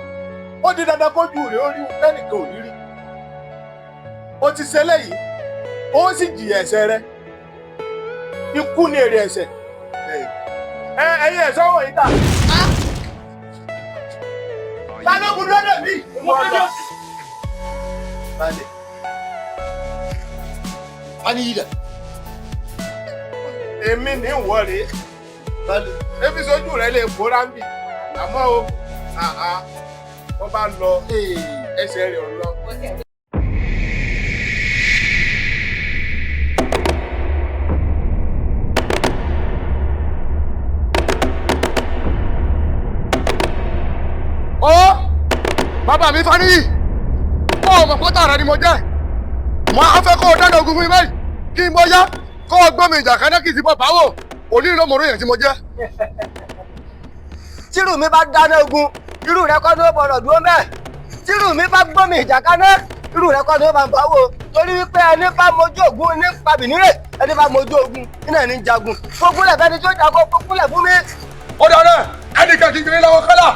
Speaker 1: ó di dandan kójú rẹ̀ ó rí tẹ́nìkan ò ní rí. Ó ti ṣe léyìí ó sì jìyà ẹ̀ṣẹ̀ rẹ̀ ikú ni èrè ẹ̀ṣẹ̀. Ẹ̀yin ẹ̀ṣọ́ wọ̀nyí dà. Balógun lọ́dọ̀ mi.
Speaker 11: Balẹ̀ Fáníyì dà.
Speaker 1: Èmi ní ìwọ rèé.
Speaker 11: Balẹ̀
Speaker 1: ebi sojú rẹ lè kóra ń bì àmọ́ o wọ́n bá lọ ẹsẹ̀ rẹ̀ ọ̀ lọ. Bàbá mi Fáníyì ọmọ pátá rẹ ni mo jẹ́ mo á fẹ́ kó o dáná ogun fún mi báyìí kí n bọ́ yá kó o gbọ́ mi ìjà kaná kì í ti bọ́ báwò òní ló mọ̀rọ̀ yẹn tí mo jẹ́.
Speaker 5: Tírù mi bá dáná ogun irú rẹ kọ́ ló bọ̀rọ̀ dúró mẹ́. Tírù mi bá gbọ́ mi ìjà kaná irú rẹ kọ́ ló máa ń bá wò torí wípé ẹni bá mojú ogun ní pàbínírè ẹni bá mojú ogun nínú ẹni jagun gbogbo lẹ̀ fẹ́ni tó jagun gbogbo lẹ̀ fún mi.
Speaker 1: Ó dáná ẹnìkan kì í gbé lọ́wọ́ kọ́lá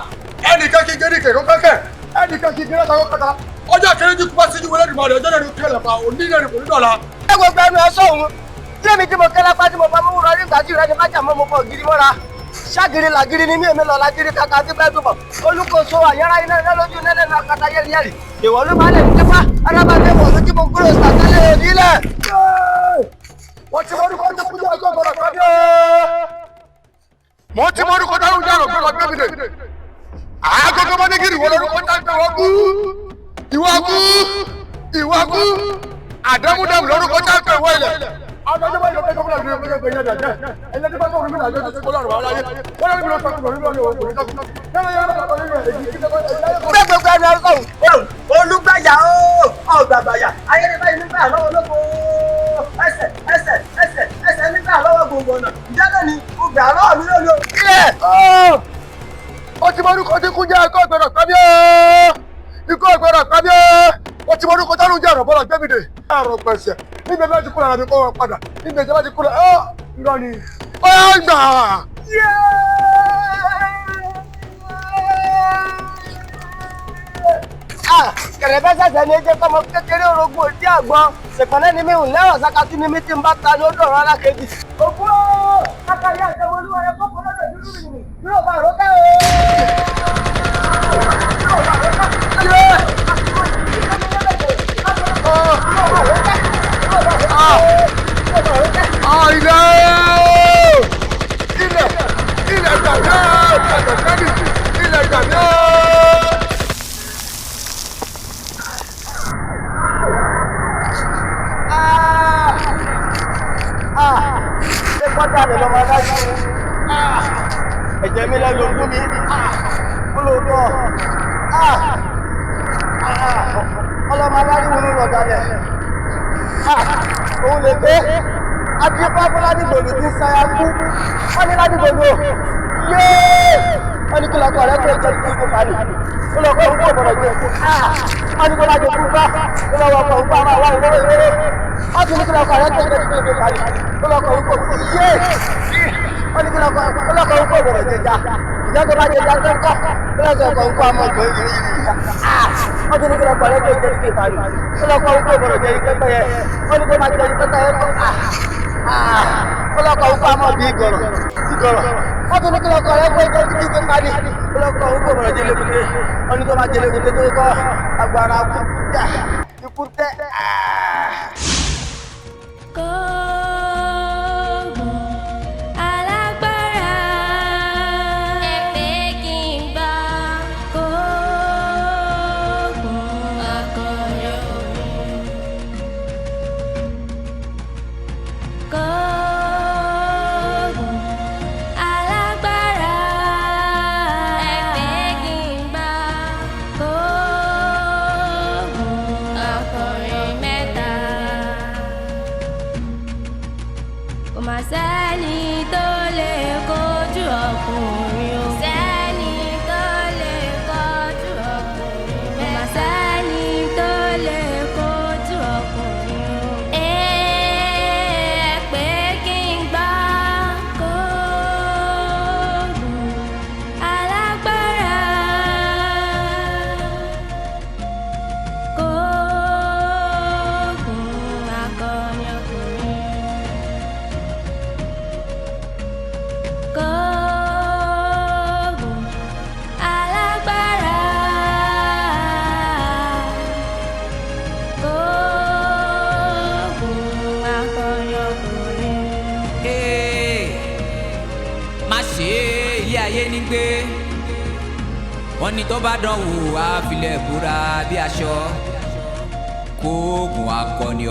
Speaker 1: ẹnìkan kì í gbé ní kẹ̀kọ́ kẹ́kẹ́ ẹnìkan kì í gbé lọ́wọ́ kọ́ta ọjọ́ kẹrin tí kú bá síjú wọlé ìdìbò rẹ̀ ọjọ́ náà ní kẹlẹ̀ pa òní náà ní kò ní dọ̀la.
Speaker 5: Ẹ gbogbo ẹnu ẹ sọ̀hún lẹ́mi tí mo kẹ́lá pa tí mo bá mú rọ nígbà tí ìrẹ́ni má jà mọ́ mo kọ̀ gidi mọ́ra ṣáàgìrì làgìrì ni mí èmi lọ làgìrì kàkà tí fẹ́ dùbọ̀ olùkóso àyàrá iná iná lójú nẹ́nẹ́ náà kàtà yẹ́rìyẹ́rì ìwọ ló máa lè ní kípa arábàdé wọ̀ lójú mo gbúrò sàtẹ́lẹ̀ òdìlẹ̀.
Speaker 1: Wọ́n ti mọ́rúkọ tó kúrò ọjọ́ gbọ́dọ̀ kan dé. Mo ti mọ́rúkọ tó ń dàrọ̀ gbọ́dọ̀ gbé mi dé. Àgọ́gọ́ bá ní kí ìwọ lórúkọ tá ń pè wọ́n kú. Ìwọ kú. Àdámúdàmù lórúkọ tá ń pè wọ́n ilẹ̀. Àwọn ọjọ́ báyìí ló fẹ́ kọ́kọ́ lọ́dún ẹgbẹ́ yẹn dàjẹ́. Ẹni tí bá tó orí mi làjọ́ ti kó lọ́rùn wàhálà yé. Wọ́n yẹ kí ló sọ́kùn lórí lọ́dún òkú ní sọ́kùn.
Speaker 5: Bẹ́ẹ̀ gbogbo ẹnu ẹ sọ̀hún. Olùgbàyà ọ̀gbàgbàyà ayẹyẹ báyìí nígbà lọ́wọ́ lóko ẹsẹ̀ nígbà lọ́wọ́ gbogbo ọ̀nà ìjẹ́lẹ̀ ni ọgbà lọ́wọ́ mi lórí o.
Speaker 1: Ó ti mọ́rúkọ tí kú jẹ́ ẹ̀kọ́ ìgbọ̀dọ̀ pẹ́ bí ó. ikú ọ̀gbẹ́rẹ́ pàbí ó ti mọ́dún kọjá ló ń jẹ́ ọ̀rọ̀ bọ́lá gbẹ́mìdè àrùn pẹ̀sẹ̀ níbi ẹgbẹ́ ti kúrò àrà mi kọ́ wọn padà níbi ẹgbẹ́ ti kúrò irọ́ ni ó yà gbà.
Speaker 5: kẹ̀lẹ́bẹ́ sẹ̀sẹ̀ ní ẹjẹ́ kọ́mọ kékeré orogún òdí àgbọn ṣèpọ̀nẹ́ ni mi ò lẹ́rọ̀ sákàtú ni mi ti ń bá ta ní ó dọ̀rọ̀ alákejì. òkú ó kákàrí àjẹwò olúwa rẹ kọ́kọ́ lọ́dọ̀ dúdú rìn yóò bá àrókẹ́ o.
Speaker 1: ilẹ̀ gbàgbé ilẹ̀ gbàgbé.
Speaker 5: ṣé kọ́tà rẹ̀ lọ́mọ adájú ẹ̀jẹ̀ mi lẹ́nu ogún mi olóòótọ́ ọlọ́mọ adájú wo ló lọ dalẹ̀ òun lè gbé adífáfó ládìgbòlù ti sáyà kú wọ́n ní ládìgbòlù yéé wọ́n ní kí lọ́kọ̀ rẹ̀ tó jẹ́ kí kó parí ó lọ́kọ̀ òun kò gbọ́dọ̀ jẹ́ wọ́n ní kó lájọ kú bá ó lọ́wọ́ ọkọ̀ òun bá máa wá ìwé ìwé wọ́n ti ní kí lọ́kọ̀ rẹ̀ tó jẹ́ kí kó parí ó lọ́kọ̀ òun kò yéé wọ́n ní kí lọ́kọ̀ òun kò gbọ́dọ̀ jẹja ìjọ tó bá jẹja tó ń kọ́ ó lọ́kọ̀ òun kò àmọ́ ìgbẹ́ yìí wọ́n ti ní kí lọ́kọ̀ rẹ̀ tó jẹ́ kí kó parí ó lọ́kọ̀ òun kò gbọ́dọ̀ jẹ́ ìkẹ́kẹ́ yẹ wọ́n ní kó máa jẹ ìkẹ́kẹ́ yẹ ọlọ́kọ̀ òun kọ́ àmọ́ bí ìgọ̀rọ̀ wọ́n tún ní kí lọ́kọ̀ rẹ̀ gbé ìjọ́ títí parí ọlọ́kọ̀ òun kò mọ̀rọ̀ jẹlẹ́kùté wọ́n ní tó máa jẹlẹ́kùté tó kọ́ agbára ikú tẹ́.
Speaker 3: wọ́n ní tó bá dán wò á filẹ̀ búra bí aṣọ Kóògùn akọni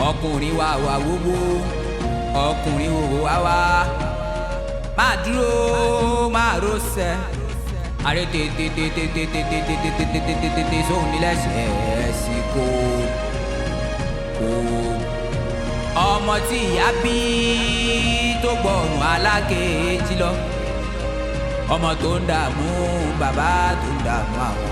Speaker 3: ọkùnrin wà wà wówó ọkùnrin wò wá wá máa dúró máa rọ́ṣẹ́ àrẹ tètè sóhun nílẹ̀ṣẹ̀ sí kó ọmọ tí ìyá bí tó gbọ̀rùn alákejì lọ ọmọ tó ń dààmú bàbá tó ń dààmú àwọn